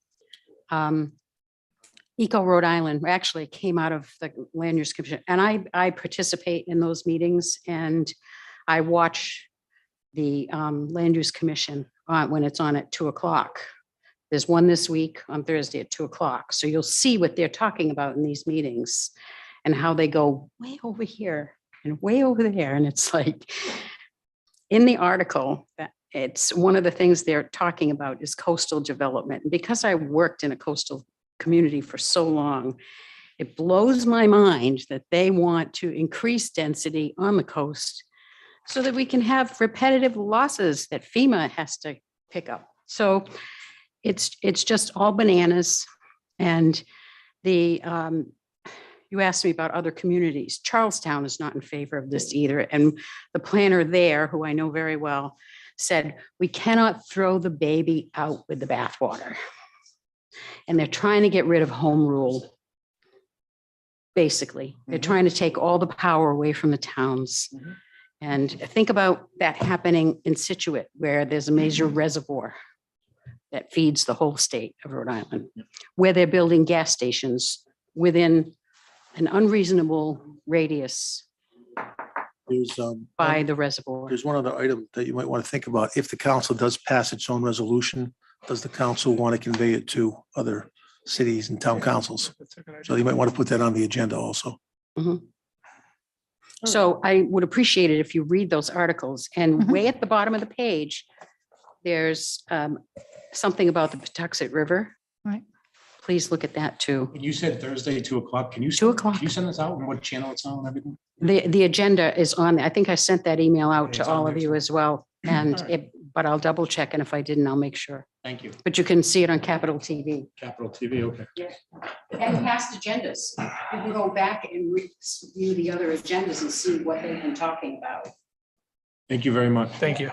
Eco Rhode Island. Actually, it came out of the Land Use Commission. And I participate in those meetings and I watch the Land Use Commission when it's on at 2:00. There's one this week on Thursday at 2:00. So you'll see what they're talking about in these meetings and how they go way over here and way over there. And it's like, in the article, that it's one of the things they're talking about is coastal development. And because I worked in a coastal community for so long, it blows my mind that they want to increase density on the coast so that we can have repetitive losses that FEMA has to pick up. So it's just all bananas. And you asked me about other communities. Charlestown is not in favor of this either. And the planner there, who I know very well, said, we cannot throw the baby out with the bathwater. And they're trying to get rid of home rule. Basically, they're trying to take all the power away from the towns. And think about that happening in Situate, where there's a major reservoir that feeds the whole state of Rhode Island, where they're building gas stations within an unreasonable radius There's, by the reservoir. there's one other item that you might want to think about. If the council does pass its own resolution, does the council want to convey it to other cities and town councils? That's a good idea. So you might want to put that on the agenda also. So I would appreciate it if you read those articles, and Mhm. way at the bottom of the page, there's something about the Patuxent River. Right. Please look at that too. You said Thursday, 2:00. Can you? 2:00. Can you send this out and what channel it's on and everything? The agenda is on, I think I sent that email out It's to on all of there, you so- as well. And All right. it, but I'll double check, and if I didn't, I'll make sure. Thank you. But you can see it on Capital TV. Capital TV, okay. And past agendas. You can go back and review the other agendas and see what they've been talking about. Thank you very much. Thank you.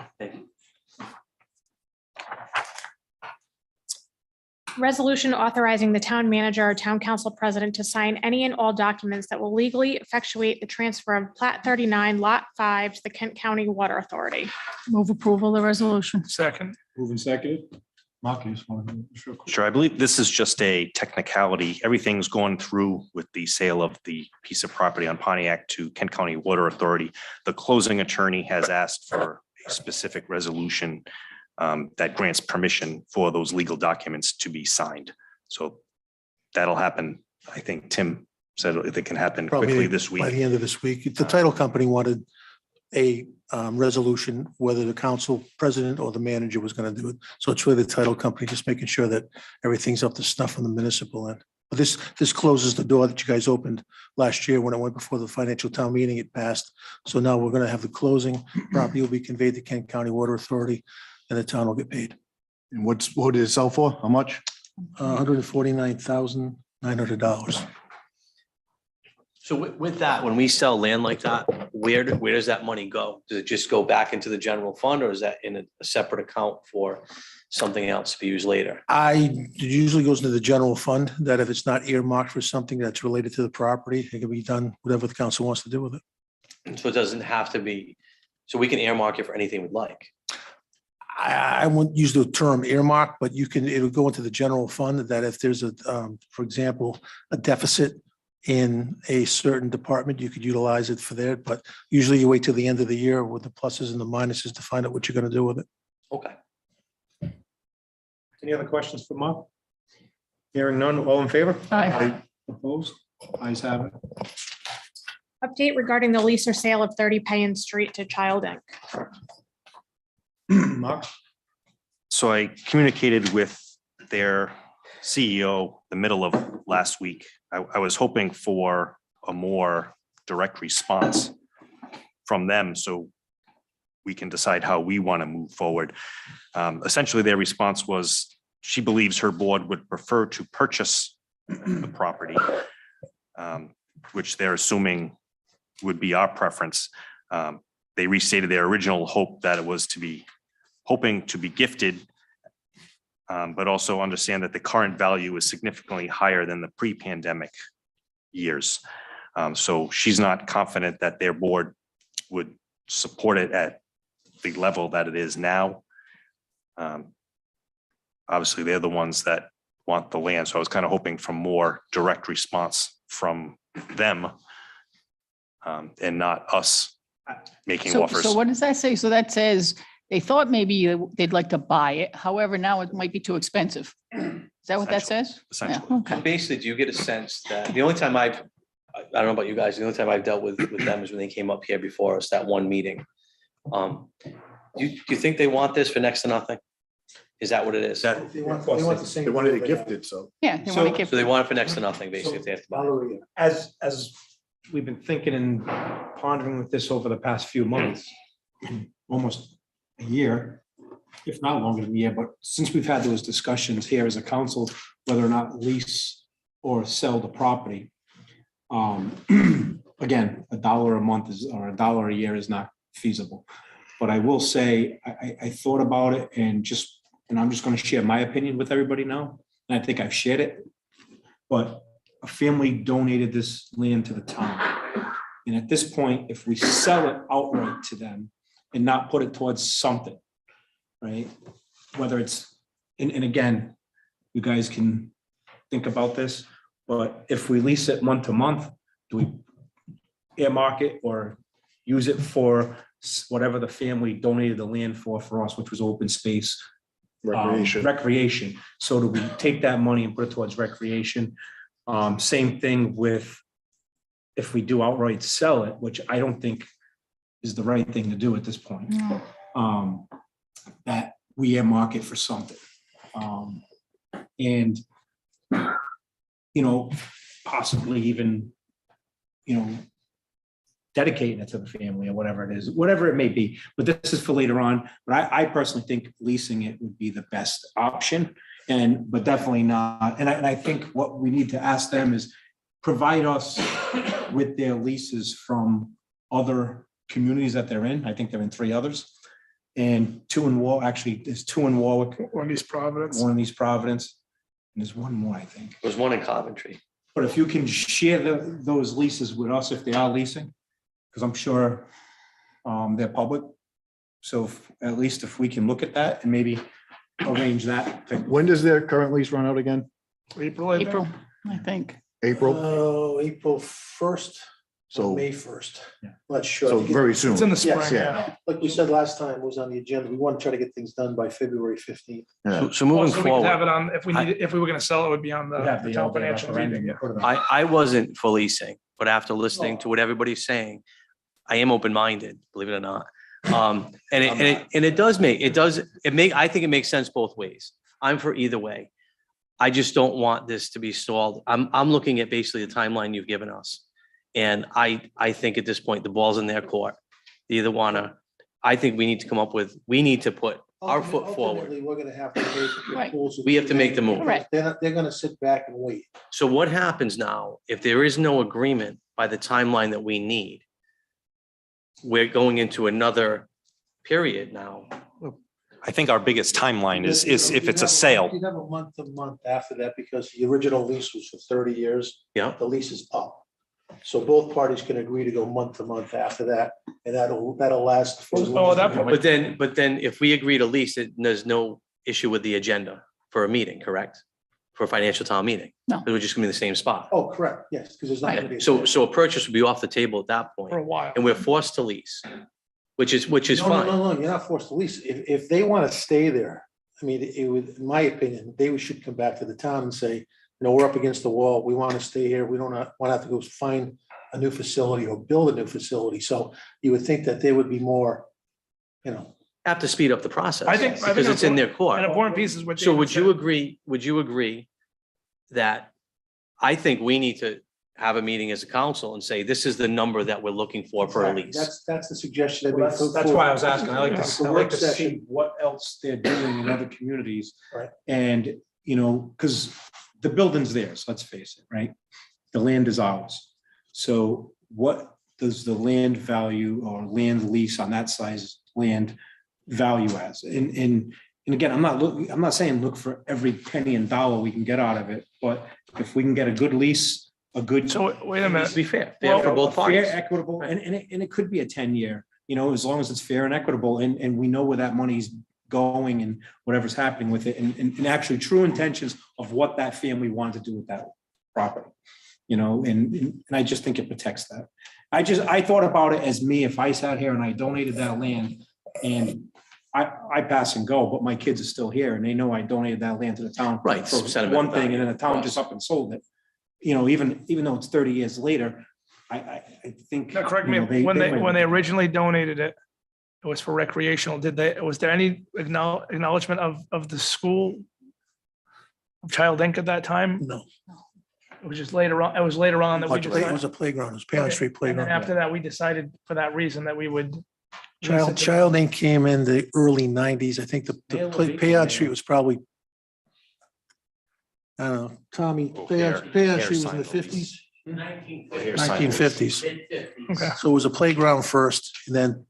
Resolution authorizing the town manager or town council president to sign any and all documents that will legally effectuate the transfer of Plat 39, Lot 5 to the Kent County Water Authority. Move approval of the resolution. Second, Moving seconded. Mark, you just want to. Sure. Sure, I believe this is just a technicality. Everything's gone through with the sale of the piece of property on Pontiac to Kent County Water Authority. The closing attorney has asked for a specific resolution that grants permission for those legal documents to be signed. So that'll happen. I think Tim said it can happen quickly Probably this by week. the end of this week. The title company wanted a resolution, whether the council president or the manager was going to do it. So it's really the title company, just making sure that everything's up to snuff on the municipal end. But this closes the door that you guys opened last year when it went before the financial town meeting. It passed. So now we're going to have the closing. Property will be conveyed to Kent County Water Authority and the town will get paid. And what did it sell for? How much? $149,900. So with that, when we sell land like that, where does that money go? Does it just go back into the general fund, or is that in a separate account for something else to be used later? It usually goes into the general fund, that if it's not earmarked for something that's related to the property, it can be done, whatever the council wants to do with it. So it doesn't have to be, so we can earmark it for anything we'd like. I wouldn't use the term earmark, but it'll go into the general fund, that if there's for example, a deficit in a certain department, you could utilize it for that, but usually you wait till the end of the year with the pluses and the minuses to find out what you're going to do with it. Okay. Any other questions for Mark? Hearing none, all in favor? Aye. Opposed? Ayes have it. Update regarding the lease or sale of 30 Payan Street to Child Inc. Mark? So I communicated with their CEO the middle of last week. I was hoping for a more direct response from them so we can decide how we want to move forward. Essentially, their response was she believes her board would prefer to purchase the property, which they're assuming would be our preference. They restated their original hope that it was hoping to be gifted, but also understand that the current value is significantly higher than the pre-pandemic years. So she's not confident that their board would support it at the level that it is now. Obviously, they're the ones that want the land, so I was kind of hoping for more direct response from them and not us making So offers. what does that say? So that says they thought maybe they'd like to buy it. However, now it might be too expensive. Is that what that says? Yeah, Essentially. okay. Basically, do you get a sense that the only time I don't know about you guys, the only time I've dealt with them is when they came up here before us, that one meeting. Do you think they want this for next to nothing? Is that what it is? So They want the same. They wanted it gifted, so. Yeah. They want to give. they want it for next to nothing, basically, if they have to buy it. As we've been thinking and pondering with this over the past few months, almost a year, if not longer than a year, but since we've had those discussions here as a council, whether or not lease or sell the property. Again, $1 a month or $1 a year is not feasible. But I will say, I thought about it and I'm just going to share my opinion with everybody now. And I think I've shared it. But a family donated this land to the town. And at this point, if we sell it outright to them and not put it towards something, right? Whether it's, and again, you guys can think about this, but if we lease it month to month, do we earmark it or use it for whatever the family donated the land for us, which was open space? Recreation. So do we take that money and put it towards recreation? Same thing with if we do outright sell it, which I don't think is the right thing to do at this point, that we earmark it for something. And, possibly even, dedicating it to the family or whatever it is, whatever it may be. But this is for later on. But I personally think leasing it would be the best option, but definitely not. And I think what we need to ask them is provide us with their leases from other communities that they're in. I think they're in 3 others. And 2 in actually, there's 2 in Warwick, One of these Providence. one in East Providence, and there's one more, I think. There's one in Coventry. But if you can share those leases with us, if they are leasing, because I'm sure they're public. So at least if we can look at that and maybe arrange that. When does their current lease run out again? April, I think. April, I think. April? April 1st, So, May 1st. Yeah. Not sure. so very soon. It's in the Yes, spring, yeah. yeah. Like we said last time, was on the agenda. We want to try to get things done by February 15th. Yeah. So moving Also, we could have forward, it on, if we were gonna sell it, would be on the town financial meeting, yeah. I wasn't for leasing, but after listening to what everybody's saying, I am open-minded, believe it or not. And it does make, I think it makes sense both ways. I'm for either way. I just don't want this to be stalled. I'm looking at basically the timeline you've given us. And I think at this point, the ball's in their court. They either I think we need to put our foot forward. Ultimately, we're gonna have to make the Right. proposal. We have to make the move. Correct. They're gonna sit back and wait. So what happens now if there is no agreement by the timeline that we need? We're going into another period now. I think our biggest timeline is if it's a You sale. have a month to month after that because the original lease was for 30 years. Yeah. The lease is up. So both parties can agree to go month to month after that, and that'll last for. as long Oh, as that we- point- But then if we agree to lease it, there's no issue with the agenda for a meeting, correct? For a financial town meeting? No. It would just gonna be the same spot. Oh, correct, yes, because there's not gonna be. a- So a purchase would be off the table at that point, For a while. and we're forced to lease, which is No, fine. No, you're not forced to lease. If they want to stay there, I mean, it would, in my opinion, they should come back to the town and say, we're up against the wall. We want to stay here. We don't want to have to go find a new facility or build a new facility. So you would think that they would be more, Have to speed up the process. I think Because it's in their court. An important piece is what. So David would you said. agree that I think we need to have a meeting as a council and say, this is the number that we're looking for a lease? That's the suggestion. Well, that's why I was asking. I like The to work see session. what else they're doing in other communities. Right. And, because the building's theirs, let's face it, right? The land is ours. So what does the land value or land lease on that size land value as? And again, I'm not saying look for every penny and dollar we can get out of it, but if we can get a good lease, a good. So wait a It needs to minute. be fair for both Fair, parties. equitable, and it could be a 10-year, as long as it's fair and equitable, and we know where that money's going and whatever's happening with it, and actually true intentions of what that family wanted to do with that property. And I just think it protects that. I thought about it as me, if I sat here and I donated that land and I pass and go, but my kids are still here and they know I donated that land to the town. Right, For sentimental one thing, and then the town value. just up and sold it. Even though it's 30 years later, I think. Now, correct me, when they originally donated it, it was for recreational. Was there any acknowledgement of the school? Of Child Inc. at that time? No. It was just later on, that we It decided. was a playground, it was Parent Okay. Street And Playground. then after that, we decided for that reason that we would. Child Inc. came in the early 90s. I think the Payon Street was probably, I don't know, Tommy, Payon Street was in the 50s, 1950s. Okay. So it was a playground first, and then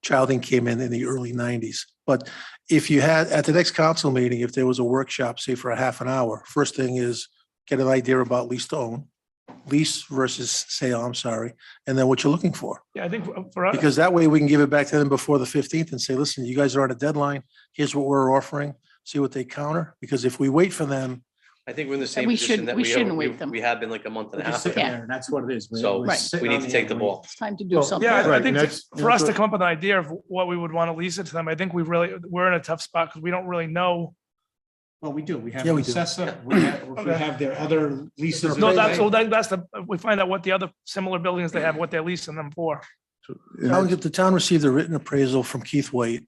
Child Inc. came in the early 90s. But if you had, at the next council meeting, if there was a workshop, say for a half an hour, first thing is get an idea about lease versus sale, I'm sorry, and then what you're looking for. Yeah, I think for us, Because that way we can give it back to them before the 15th and say, listen, you guys are on a deadline. Here's what we're offering. See what they counter. Because if we wait for them, I think we're in the same We position shouldn't- that we we shouldn't are- wait them. we have been like a month and a We're half just ago. sitting there, and that's what it is. So we need to take the ball. It's time to do something. yeah, I Right, think and that's- for us to come up with an idea of what we would want to lease it to them, I think we're in a tough spot because we don't really know Well, we do. We have Yeah, an we do. assessor. We have their other leases. No, that's the, we find out what the other similar buildings they have, what they're leasing them for. If the town received a written appraisal from Keith White,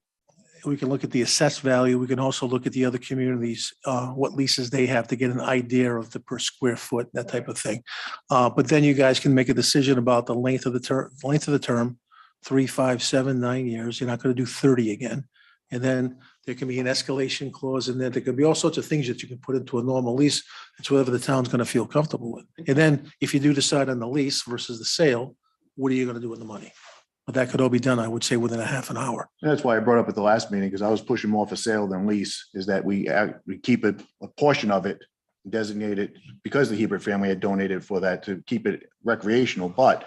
we can look at the assessed value. We can also look at the other communities, what leases they have to get an idea of the per square foot, that type of thing. But then you guys can make a decision about the length of the term, 3, 5, 7, 9 years. You're not going to do 30 again. And then there can be an escalation clause in there. There could be all sorts of things that you can put into a normal lease. It's whatever the town's going to feel comfortable with. And then if you do decide on the lease versus the sale, what are you going to do with the money? But that could all be done, I would say, within a half an hour. That's why I brought up at the last meeting, because I was pushing more for sale than lease, is that we keep it, a portion of it designated, because the Hebert family had donated for that, to keep it recreational. But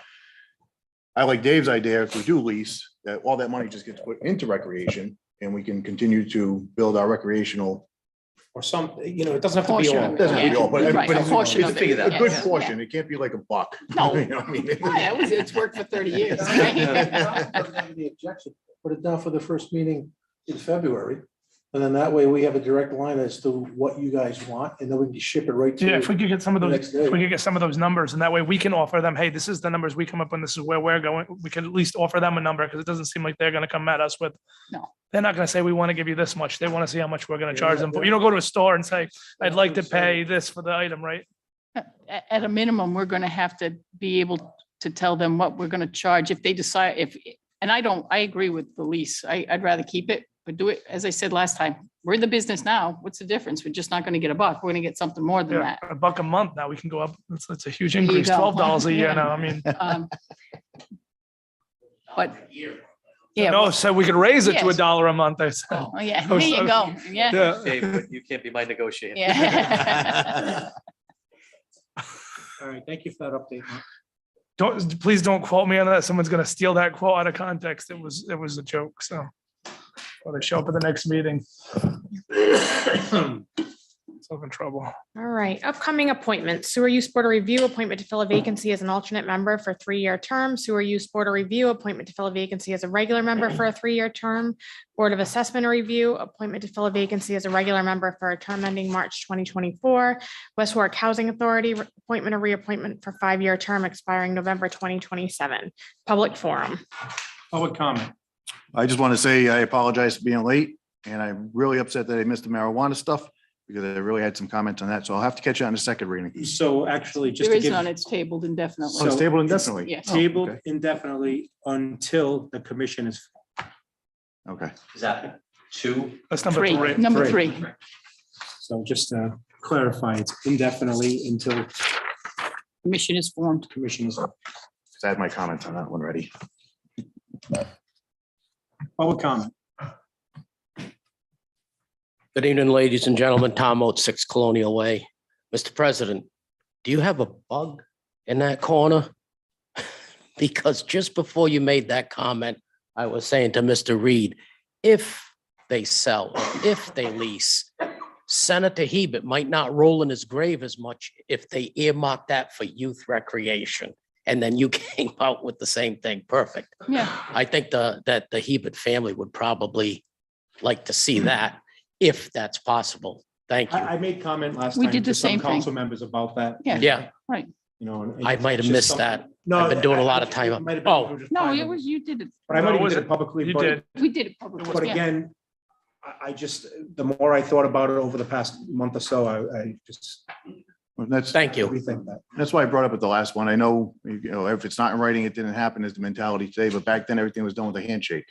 I like Dave's idea, if we do lease, that all that money just gets put into recreation and we can continue to build our recreational. Or some, it doesn't have to be Portion all. of it. Doesn't have to be all, but Right, a portion it's of it, a good yeah. portion. It can't be like a buck. No. You know what I mean? It's worked for 30 years. The objection, put it down for the first meeting in February. And then that way we have a direct line as to what you guys want, and then we can ship it right to Yeah, if we you. could get some of The those, next day. if we could get some of those numbers, and that way we can offer them, hey, this is the numbers we come up with, this is where we're going. We can at least offer them a number, because it doesn't seem like they're gonna come at us with. No. They're not gonna say, we want to give you this much. They want to see how much we're gonna Yeah, charge yeah, them. But yeah. you don't go to a store and say, I'd like to That's what I'm pay saying. this for the item, right? At a minimum, we're going to have to be able to tell them what we're going to charge if they decide and I agree with the lease. I'd rather keep it, but do it, as I said last time, we're in the business now. What's the difference? We're just not going to get a buck. We're going to get something more than Yeah, that. $1 a month now, we can go up. It's a huge There you increase, go. $12 a year Yeah. now. I mean, But, yeah. no, so we could raise it to Yes. $1 a month, I said. Oh, yeah, there you go. Yeah. Yeah. Dave, but you can't be my negotiator. Yeah. All right, thank you for that update. Mark. Please don't quote me on that. Someone's gonna steal that quote out of context. It was a joke, so. Or they show up at the next meeting. So in trouble. All right, upcoming appointments. Sewer Use Board of Review, appointment to fill a vacancy as an alternate member for a 3-year term. Sewer Use Board of Review, appointment to fill a vacancy as a regular member for a 3-year term. Board of Assessment Review, appointment to fill a vacancy as a regular member for a term ending March 2024. West Warwick Housing Authority, appointment or reappointment for 5-year term expiring November 2027. Public forum. Public comment. I just want to say I apologize for being late, and I'm really upset that I missed the marijuana stuff, because I really had some comments on that. So I'll have to catch you on the second reading. So actually, just There to is give. none. It's tabled indefinitely. Oh, it's So tabled it's- indefinitely. Yes. Oh, Tabled okay. indefinitely until the commission is. Okay. Is that 2? That's number Three, 3. number Three. 3. So just to clarify, it's indefinitely until Commission is formed. commission is. I had my comments on that one ready. Public comment. Good evening, ladies and gentlemen. Tom Oates, 6 Colonial Way. Mr. President, do you have a bug in that corner? Because just before you made that comment, I was saying to Mr. Reed, if they sell, if they lease, Senator Hebert might not roll in his grave as much if they earmark that for youth recreation. And then you came out with the same thing. Perfect. Yeah. I think that the Hebert family would probably like to see that, if that's possible. Thank you. I made comment last We time did the to some same thing. council members about that. Yeah. Yeah, Right. You know. and I might have it's just missed something- that. No. I've been doing a lot I- of time. it might have been Oh. just No, privately, it was, you did it. But I No, might have was did it it? publicly. You but- did. We did it publicly. But yeah. again, I just, the more I thought about it over the past month or so, I just Well, That's, Thank you. rethink that. that's why I brought up at the last one. I know, if it's not in writing, it didn't happen is the mentality today, but back then everything was done with a handshake.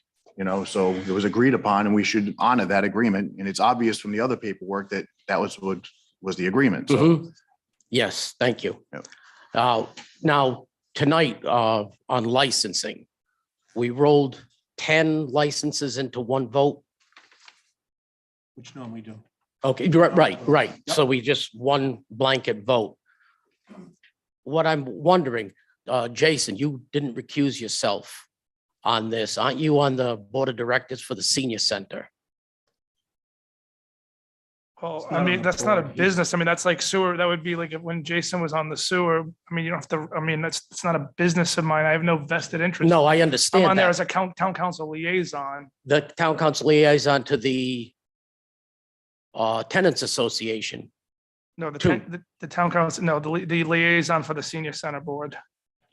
So it was agreed upon and we should honor that agreement. And it's obvious from the other paperwork that that was what was the agreement. So Mhm. Yes, thank you. Yep. Now, tonight, on licensing, we rolled 10 licenses into one vote. Which normally do. Okay, right. So we just one blanket vote. What I'm wondering, Jason, you didn't recuse yourself on this. Aren't you on the board of directors for the senior center? Well, It's I not on mean, the that's not a board. business. I mean, that's like sewer. That would be like when Jason was on the sewer. I mean, you don't have to, I mean, it's not a business of mine. I have no vested interest. No, I I'm understand on there that. as a town council liaison. The town council liaison to the tenants association. No, Two. the town council, no, the liaison for the senior center board.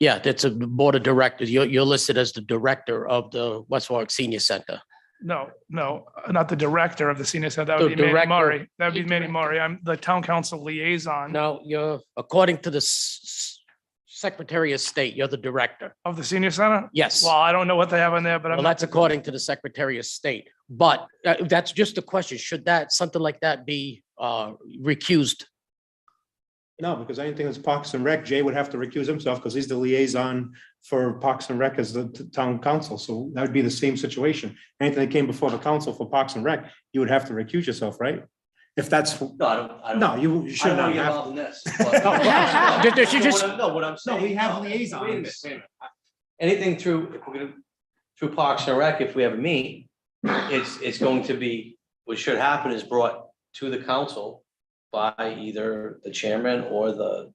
Yeah, that's a board of directors. You're listed as the director of the West Warwick Senior Center. No, not the director of the senior center. That The would be Manny director- Murray. That would be The Manny director. Murray. I'm the town council liaison No, you're, according to the Secretary of State, you're the director. of the senior center. Yes. Well, I don't know what they have on there, but I'm Well, not. that's according to the Secretary of State. But that's just a question. Should something like that be recused? No, because anything that's Parks and Rec, Jay would have to recuse himself because he's the liaison for Parks and Rec as the town council. So that would be the same situation. Anything that came before the council for Parks and Rec, you would have to recuse yourself, right? If that's, No, I don't. no, you should not have. involved in this. Did you just- No, what I'm saying. No, we have no, liaisons. Wait a minute. Anything through, if we're gonna, through Parks and Rec, if we ever meet, it's going to be, what should happen is brought to the council by either the chairman or the.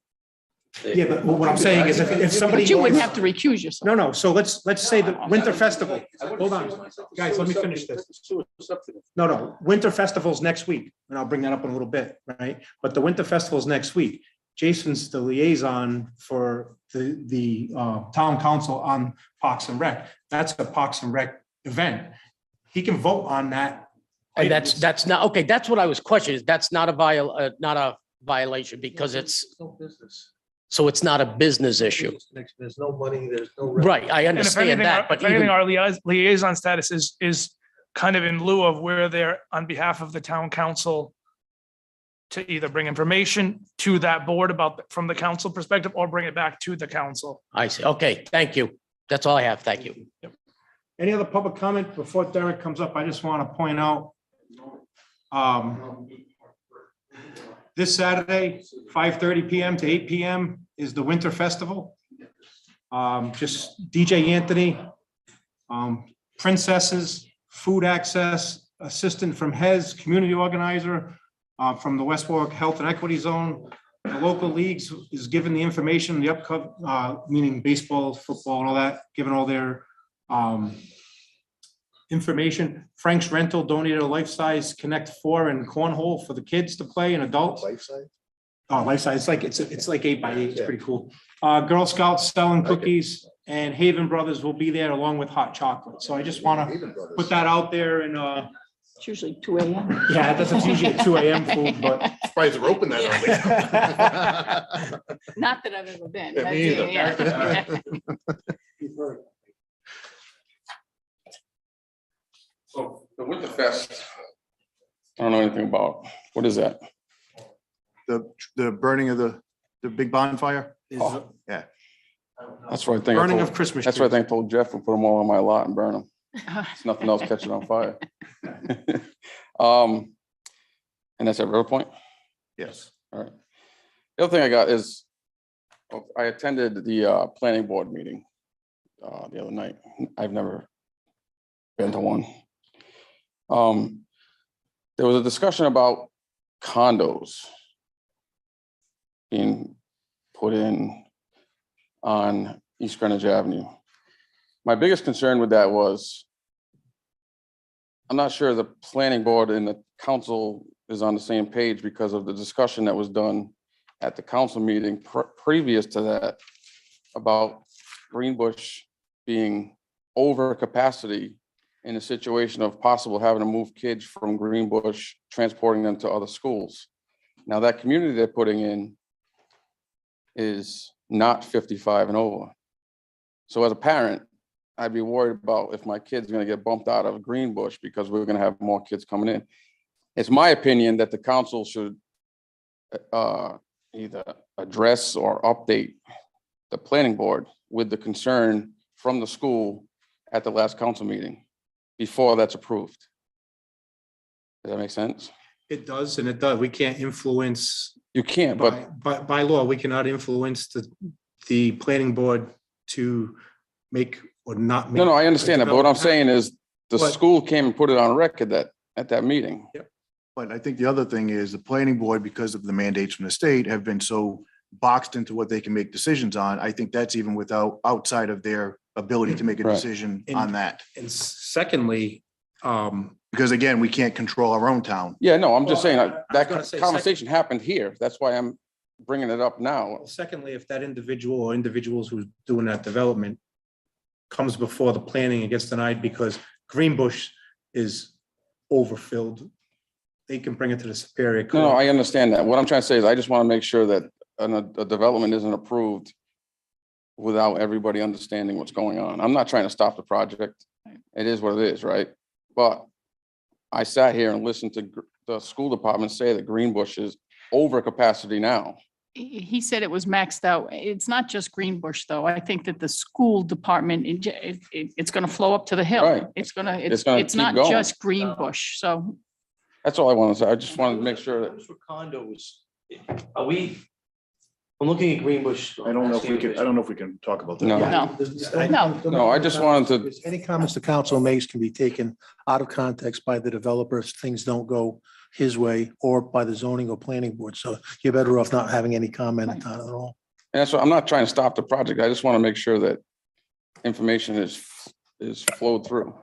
Yeah, but what I'm saying is if somebody. But you wouldn't goes- have to recuse yourself. No, so let's say the Winter Festival. Hold on, guys, let me finish this. No, Winter Festival's next week, and I'll bring that up in a little bit, right? But the Winter Festival's next week. Jason's the liaison for the town council on Parks and Rec. That's a Parks and Rec event. He can vote on that. And that's not, okay, that's what I was questioning. That's not a violation because it's, No business. so it's not a business issue. There's no money, there's no. Right, I And if understand anything, that, but if anything, even, our liaison status is kind of in lieu of where they're on behalf of the town council to either bring information to that board from the council perspective or bring it back to the council. I see. Okay, thank you. That's all I have. Thank you. Any other public comment before Derek comes up? I just want to point out. This Saturday, 5:30 PM to 8 PM is the Winter Festival. Just DJ Anthony, princesses, food access, assistant from Hez, community organizer, from the West Warwick Health and Equity Zone. The local leagues is given the information, the upcoming, meaning baseball, football, and all that, given all their information. Frank's Rental donated a life-size Connect Four and cornhole for the kids to play and adults. Life-size? Oh, life-size, it's like 8x8, it's pretty cool. Girl Scouts selling cookies and Haven Brothers will be there along with hot chocolate. So I just want to put that out there and, It's usually 2 a.m. yeah, that's usually a 2 AM food, but. Surprised they're open that Not that I've ever been. Yeah, but me either. yeah. So the Winter Fest, I don't know anything about. What is that? The burning of the big bonfire? Oh. Yeah. That's what I think. Burning of Christmas That's what I trees. think I told Jeff, we'll put them all on my lot and burn them. It's nothing else catching on fire. And that's at River Point? Yes. All right. The other thing I got is, I attended the planning board meeting the other night. I've never been to one. There was a discussion about condos being put in on East Greenwich Avenue. My biggest concern with that was, I'm not sure the planning board and the council is on the same page because of the discussion that was done at the council meeting previous to that about Greenbush being over capacity in a situation of possible having to move kids from Greenbush, transporting them to other schools. Now that community they're putting in is not 55 and over. So as a parent, I'd be worried about if my kid's gonna get bumped out of Greenbush because we're gonna have more kids coming in. It's my opinion that the council should either address or update the planning board with the concern from the school at the last council meeting before that's approved. Does that make sense? It does, and it does. We can't influence, You can't, but by law, we cannot influence the planning board to make or not. no, I understand that, but what I'm saying is the But- school came and put it on record that at that meeting. But I think the other thing is the planning board, because of the mandates from the state, have been so boxed into what they can make decisions on. I think that's even outside of their ability to make a Right. decision on that. And secondly, Because again, we can't control our own town. Yeah, no, I'm just saying Well, I was gonna that say, conversation happened here. That's why I'm bringing it up now. Secondly, if that individual or individuals who's doing that development comes before the planning and gets denied because Greenbush is overfilled, they can bring it to the Superior No, no, Court. I understand that. What I'm trying to say is I just want to make sure that a development isn't approved without everybody understanding what's going on. I'm not trying to stop the project. It is what it is, right? But I sat here and listened to the school department say that Greenbush is over capacity now. He said it was maxed out. It's not just Greenbush, though. I think that the school department, it's going to flow up to the hill. Right. It's gonna it's keep not going. just Greenbush. So That's all I want to say. I just wanted to make sure that, For condos, I'm looking at Greenbush. I don't know if we can talk about that. No. No, I just wanted to, Any comments the council makes can be taken out of context by the developer if things don't go his way or by the zoning or planning board. So you're better off not having any comment on it at all. and that's what, I'm not trying to stop the project. I just want to make sure that information is flowed through.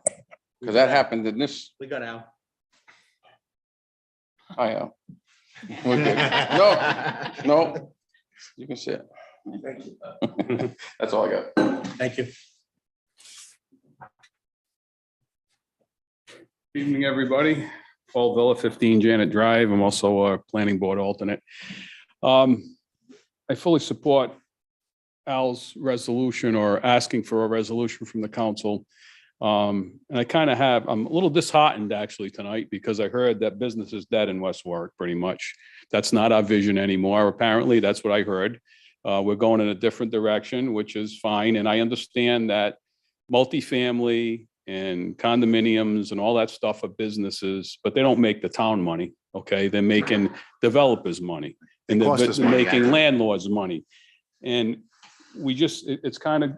Because that happened in this, We got Al. I am. We're good. No, you can sit. That's all I got. Thank you. Evening, everybody. Paul Villa, 15 Janet Drive. I'm also a planning board alternate. I fully support Al's resolution or asking for a resolution from the council. And I'm a little disheartened actually tonight because I heard that business is dead in West Warwick pretty much. That's not our vision anymore. Apparently, that's what I heard. We're going in a different direction, which is fine. And I understand that multifamily and condominiums and all that stuff are businesses, but they don't make the town money, okay? They're making developers money and They cost they're us money, making actually. landlords money. And it's kind of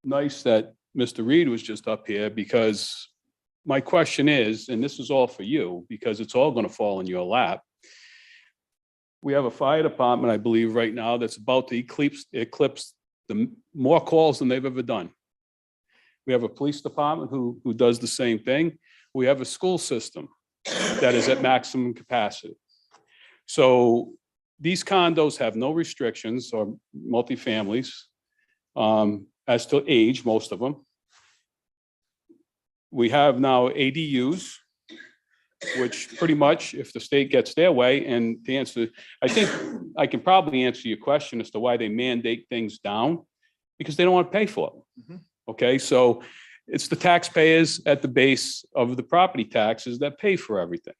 nice that Mr. Reed was just up here because my question is, and this is all for you, because it's all going to fall in your lap. We have a fire department, I believe, right now that's about to eclipse the more calls than they've ever done. We have a police department who does the same thing. We have a school system that is at maximum capacity. So these condos have no restrictions or multifamilies as to age, most of them. We have now ADUs, which pretty much, if the state gets their way, and to answer, I think I can probably answer your question as to why they mandate things down, because they don't want to pay for it. Okay, so it's the taxpayers at the base of the property taxes that pay for everything.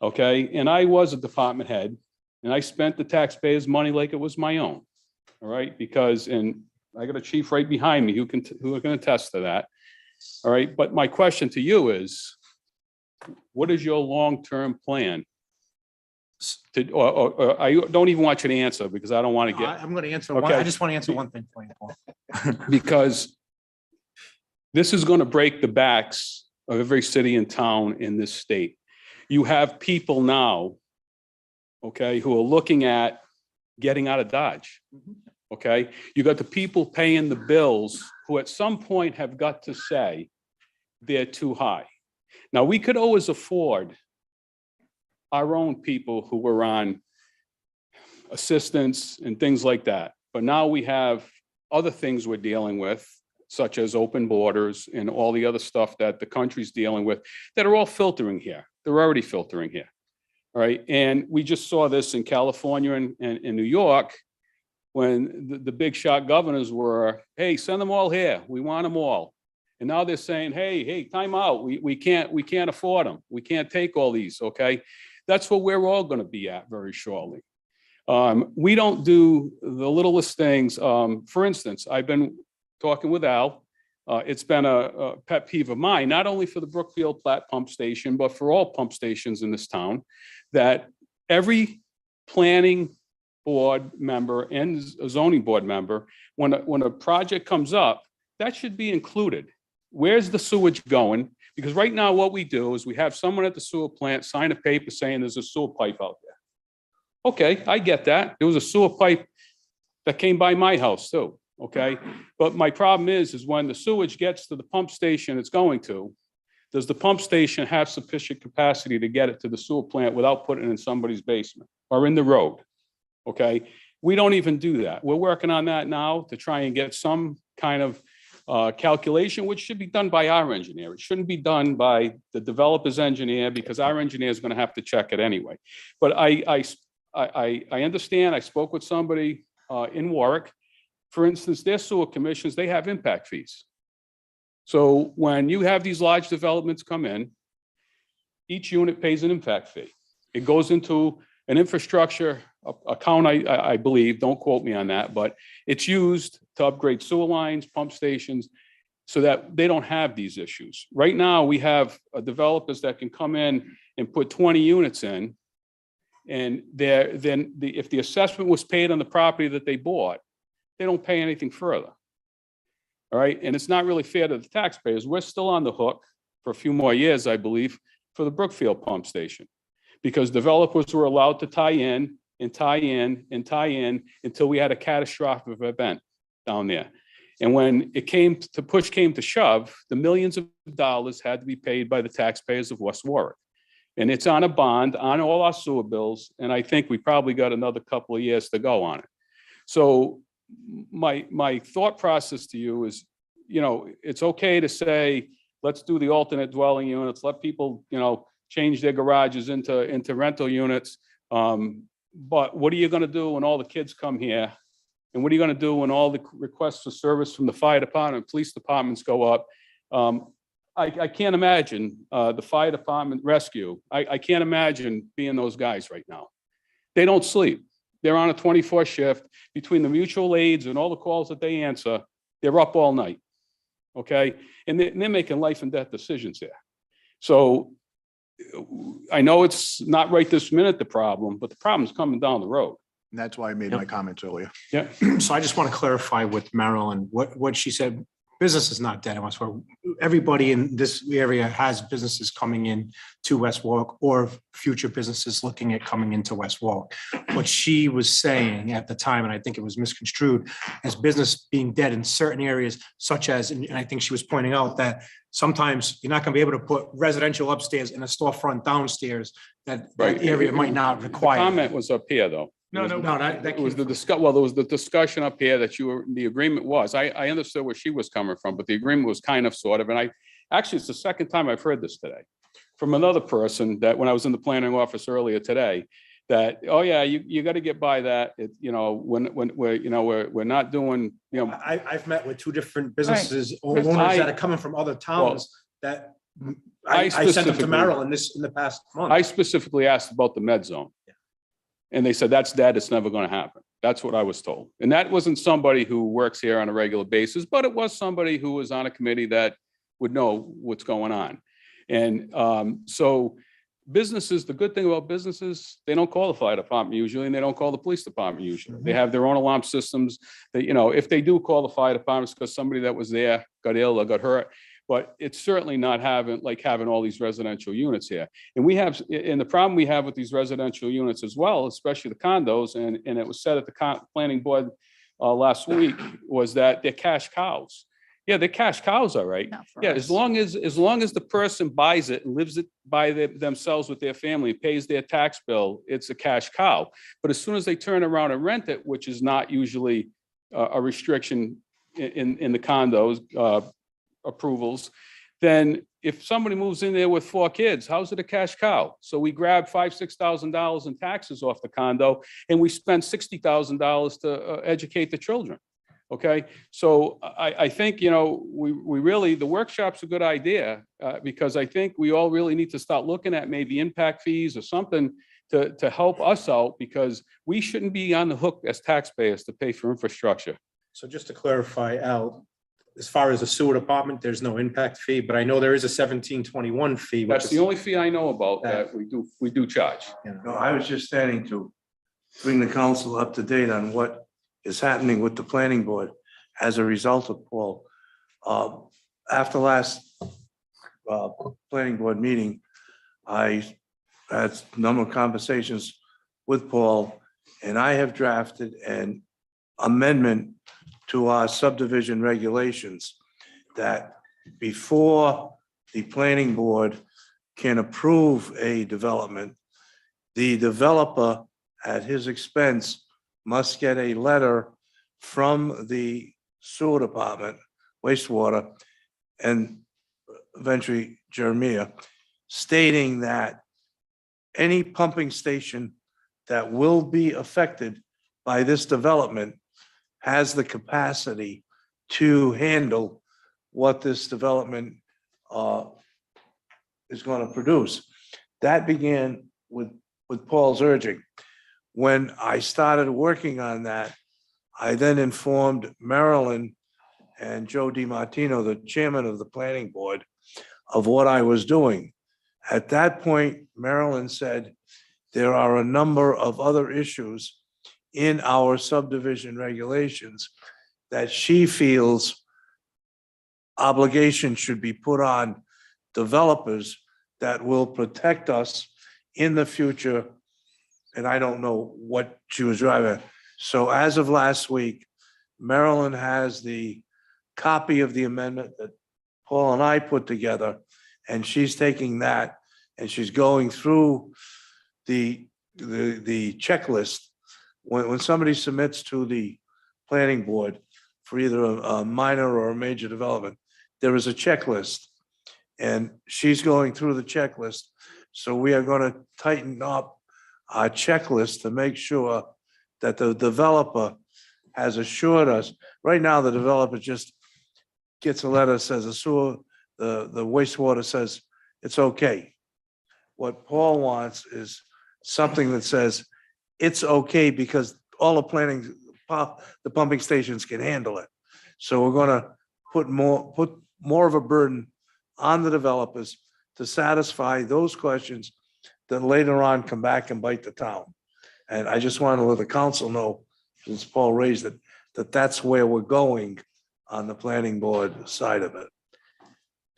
Okay, and I was a department head and I spent the taxpayers' money like it was my own. All right, because, and I got a chief right behind me who can attest to that. All right, but my question to you is, what is your long-term plan? Or I don't even want you to answer because I don't want to get. I'm going to answer one. Okay. I just want to answer one thing for you, Paul. Because this is going to break the backs of every city and town in this state. You have people now, okay, who are looking at getting out of Dodge. Okay, you got the people paying the bills who at some point have got to say they're too high. Now, we could always afford our own people who were on assistance and things like that. But now we have other things we're dealing with, such as open borders and all the other stuff that the country's dealing with that are all filtering here. They're already filtering here. All right. And we just saw this in California and in New York when the big shot governors were, hey, send them all here. We want them all. And now they're saying, hey, time out. We can't afford them. We can't take all these. Okay. That's what we're all going to be at very shortly. We don't do the littlest things. For instance, I've been talking with Al. It's been a pet peeve of mine, not only for the Brookfield Platte pump station, but for all pump stations in this town, that every planning board member and a zoning board member, when a project comes up, that should be included. Where's the sewage going? Because right now what we do is we have someone at the sewer plant sign a paper saying there's a sewer pipe out there. Okay, I get that. There was a sewer pipe that came by my house too, okay? But my problem is when the sewage gets to the pump station it's going to, Does the pump station have sufficient capacity to get it to the sewer plant without putting it in somebody's basement or in the road? Okay, we don't even do that. We're working on that now to try and get some kind of calculation, which should be done by our engineer. It shouldn't be done by the developer's engineer because our engineer is going to have to check it anyway. But I understand. I spoke with somebody in Warwick. For instance, their sewer commissions, they have impact fees. So when you have these large developments come in, each unit pays an impact fee. It goes into an infrastructure account, I believe, don't quote me on that, but it's used to upgrade sewer lines, pump stations, so that they don't have these issues. Right now, we have developers that can come in and put 20 units in, and if the assessment was paid on the property that they bought, they don't pay anything further. All right, and it's not really fair to the taxpayers. We're still on the hook for a few more years, I believe, for the Brookfield pump station, because developers were allowed to tie in and tie in and tie in until we had a catastrophic event down there. And when push came to shove, the millions of dollars had to be paid by the taxpayers of West Warwick. And it's on a bond on all our sewer bills, and I think we probably got another couple of years to go on it. So my thought process to you is, it's okay to say, let's do the alternate dwelling units, let people, change their garages into rental units. But what are you going to do when all the kids come here? And what are you going to do when all the requests for service from the fire department, police departments go up? I can't imagine the fire department rescue. I can't imagine being those guys right now. They don't sleep. They're on a 24 shift. Between the mutual aids and all the calls that they answer, they're up all night. Okay? And they're making life and death decisions here. So I know it's not right this minute, the problem, but the problem's coming down the road. And that's why I made my comments earlier. Yeah. So I just want to clarify with Marilyn, what she said, business is not dead in West Warwick. Everybody in this area has businesses coming in to West Warwick or future businesses looking at coming into West Warwick. What she was saying at the time, and I think it was misconstrued, as business being dead in certain areas, such as, and I think she was pointing out that sometimes you're not going to be able to put residential upstairs and a storefront downstairs. That area might not require. The comment was up here, though. No, That was the well, there was the discussion up here that the agreement was. I understood where she was coming from, but the agreement was kind of sort of, and actually, it's the second time I've heard this today from another person that when I was in the planning office earlier today, that, oh yeah, you got to get by that. When we're not doing, I've met with two different businesses, owners that are coming from other towns that I sent them to Maryland in the past month. I specifically asked about the med zone. And they said, that's dead. It's never going to happen. That's what I was told. And that wasn't somebody who works here on a regular basis, but it was somebody who was on a committee that would know what's going on. And so businesses, the good thing about businesses, they don't call the fire department usually, and they don't call the police department usually. They have their own alarm systems that, if they do call the fire departments because somebody that was there got ill or got hurt, but it's certainly not having all these residential units here. And the problem we have with these residential units as well, especially the condos, and it was said at the planning board last week, was that they're cash cows. Yeah, they're cash cows, all right. Yeah, as long as the person buys it and lives it by themselves with their family, pays their tax bill, it's a cash cow. But as soon as they turn around and rent it, which is not usually a restriction in the condos, approvals, then if somebody moves in there with 4 kids, how's it a cash cow? So we grab $5,000-6,000 in taxes off the condo, and we spend $60,000 to educate the children. Okay, so I think we really, the workshop's a good idea because I think we all really need to start looking at maybe impact fees or something to help us out, because we shouldn't be on the hook as taxpayers to pay for infrastructure. So just to clarify, Al, as far as the sewer department, there's no impact fee, but I know there is a 1721 fee. That's the only fee I know about that we do charge. No, I was just standing to bring the council up to date on what is happening with the planning board as a result of Paul. After last planning board meeting, I had a number of conversations with Paul, and I have drafted an amendment to our subdivision regulations that before the planning board can approve a development, the developer at his expense must get a letter from the sewer department, wastewater, and eventually Jeremiah, stating that any pumping station that will be affected by this development has the capacity to handle what this development is going to produce. That began with Paul's urging. When I started working on that, I then informed Marilyn and Joe DiMartino, the chairman of the planning board, of what I was doing. At that point, Marilyn said, there are a number of other issues in our subdivision regulations that she feels obligation should be put on developers that will protect us in the future. And I don't know what she was driving at. So as of last week, Marilyn has the copy of the amendment that Paul and I put together, and she's taking that and she's going through the checklist. When somebody submits to the planning board for either a minor or a major development, there is a checklist, and she's going through the checklist. So we are going to tighten up our checklist to make sure that the developer has assured us. Right now, the developer just gets a letter, says the sewer, the wastewater says it's okay. What Paul wants is something that says it's okay because all the pumping stations can handle it. So we're gonna put more of a burden on the developers to satisfy those questions that later on come back and bite the town. And I just want to let the council know, since Paul raised it, that that's where we're going on the planning board side of it.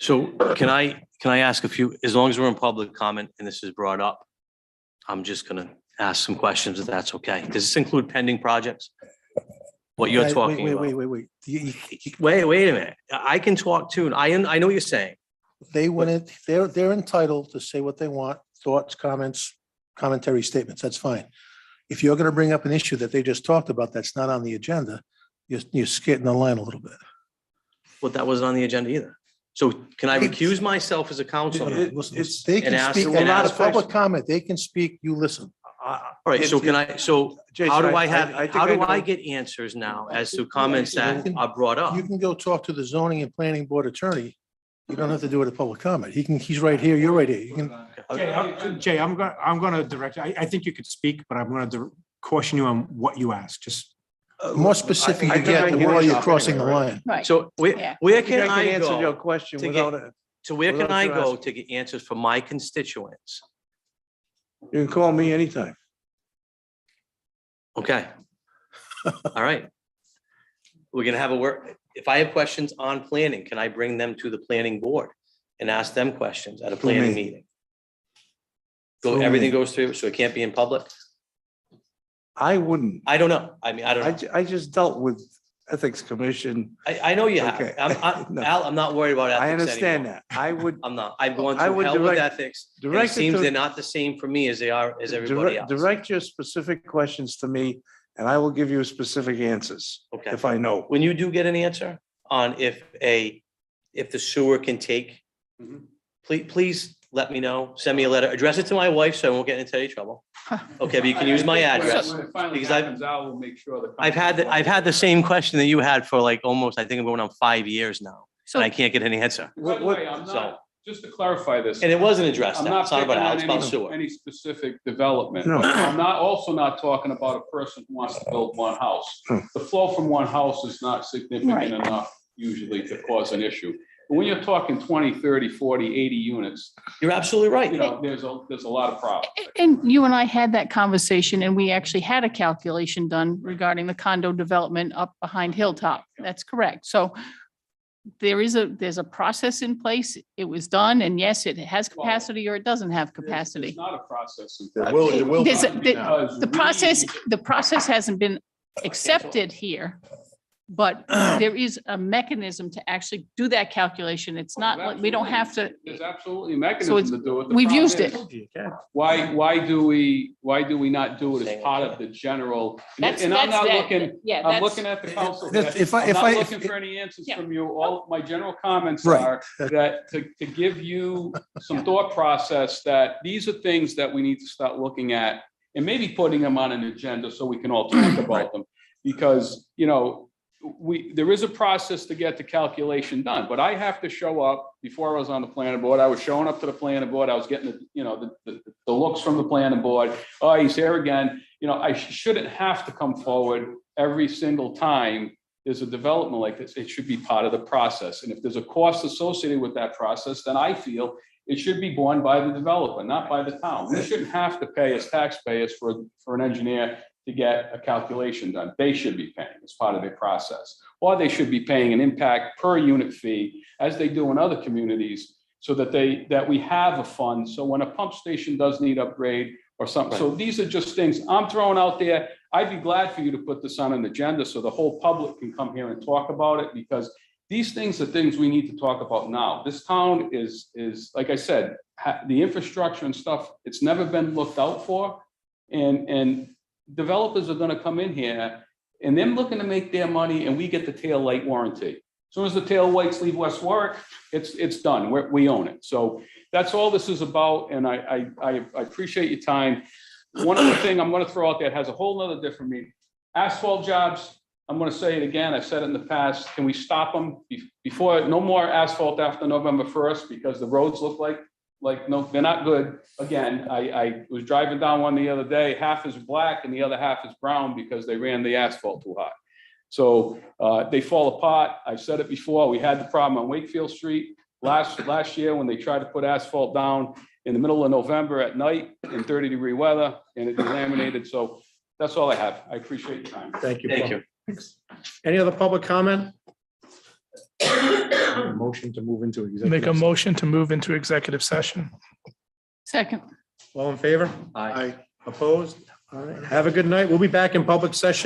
So can I ask a few, as long as we're in public comment and this is brought up, I'm just gonna ask some questions if that's okay. Does this include pending projects? What you're talking about? Wait. Wait a minute. I can talk too. I know what you're saying. They went in, they're entitled to say what they want, thoughts, comments, commentary statements. That's fine. If you're going to bring up an issue that they just talked about that's not on the agenda, you're skating the line a little bit. Well, that wasn't on the agenda either. So can I recuse myself as a councilman? Listen, they And can ask- speak, and and not a ask public comment. They can speak, you listen. All right, so can I, so Jason, how do I I have, think how do I I know- get answers now as to comments that are brought up? You can go talk to the zoning and planning board attorney. You don't have to do it at public comment. He's right here, you're right here. You can, Jay, I'm gonna direct, I think you could speak, but I'm gonna caution you on what you asked, just. the more specific I you think I get, the can more answer you're it crossing the anyway, line. Right. So Yeah. where I think can I answer your go? question to get- without it. So where can without I you go asking. to get answers from my constituents? You can call me anytime. Okay. All right. We're gonna have a work, if I have questions on planning, can I bring them to the planning board and ask them questions at a planning me. meeting? Through me. Everything goes through, so it can't be in public? I wouldn't. I don't know. I mean, I don't know. I just dealt with Ethics Commission. I know you have. Okay. No. Al, I'm not worried about ethics I understand anymore. that. I would I'm not. I've gone I through would hell with direct- ethics. and It direct it seems to- they're not the same for me as they are, as everybody else. direct your specific questions to me, and I will give you specific answers Okay. if I know. When you do get an answer on if the sewer can take, Mm-hmm. please let me know. Send me a letter. Address it to my wife so I won't get into any trouble. Okay, but you can use my address. When it finally because I've- happens, I will make sure the. I've had the same question that you had for like almost, I think I'm going on 5 years now, So and I can't get any answer. By the way, I'm So- not, just to clarify this. And it wasn't addressed. I'm Now. not It's not picking about on Al, it's about any, sewer. any specific development. No. I'm not, also not talking about a person who wants to build one house. The flow from one house is not Right. significant enough usually to cause an issue. But when you're talking 20, 30, 40, 80 units, You're absolutely right. you know, there's a lot of problems. And you and I had that conversation, and we actually had a calculation done regarding the condo development up behind Hilltop. That's correct. So there's a process in place. It was done, and yes, it has capacity or it doesn't have capacity. It's not a process. in There place. will There's a- be now. Because The process hasn't been accepted here. but there is a mechanism to actually do that calculation. It's not like, we don't have to, There's absolutely a So mechanism it's- to do it. The we've problem used it. is, why do we not do it as part of the general? That's- And I'm that's not that- looking, yeah, I'm that's- looking at the council. If I- I'm if not I- looking for any answers Yeah. from you. All my general comments Right. are that to give you some thought process that these are things that we need to start looking at and maybe putting them on an agenda so we can all talk about them. Because, you know, there is a process to get the calculation done, but I have to show up. Before I was on the planning board, I was showing up to the planning board. I was getting the looks from the planning board. Oh, he's here again. You know, I shouldn't have to come forward every single time there's a development like this. It should be part of the process. And if there's a cost associated with that process, then I feel it should be borne by the developer, not by the town. We shouldn't have to pay as taxpayers for an engineer to get a calculation done. They should be paying as part of their process. Or they should be paying an impact per unit fee, as they do in other communities, so that we have a fund. So when a pump station does need upgrade or something. So these are just things I'm throwing out there. I'd be glad for you to put this on an agenda so the whole public can come here and talk about it, because these things are things we need to talk about now. This town is, like I said, the infrastructure and stuff, it's never been looked out for. And developers are gonna come in here and they're looking to make their money, and we get the tail light warranty. As soon as the tail lights leave West Warwick, it's done. We own it. So that's all this is about, and I appreciate your time. One other thing I'm gonna throw out there, it has a whole nother different meaning. Asphalt jobs, I'm gonna say it again, I've said it in the past, can we stop them before, no more asphalt after November 1st, because the roads look like, no, they're not good. Again, I was driving down one the other day, half is black and the other half is brown because they ran the asphalt too hot. So they fall apart. I've said it before, we had the problem on Wakefield Street last year when they tried to put asphalt down in the middle of November at night in 30-degree weather, and it delaminated. So that's all I have. I appreciate your time. Thank you. Thank Paul. you. Any other public comment? Motion to move into executive. Make a motion to move into executive session. second. All in favor? Aye. Opposed? All right. Have a good night. We'll be back in public session.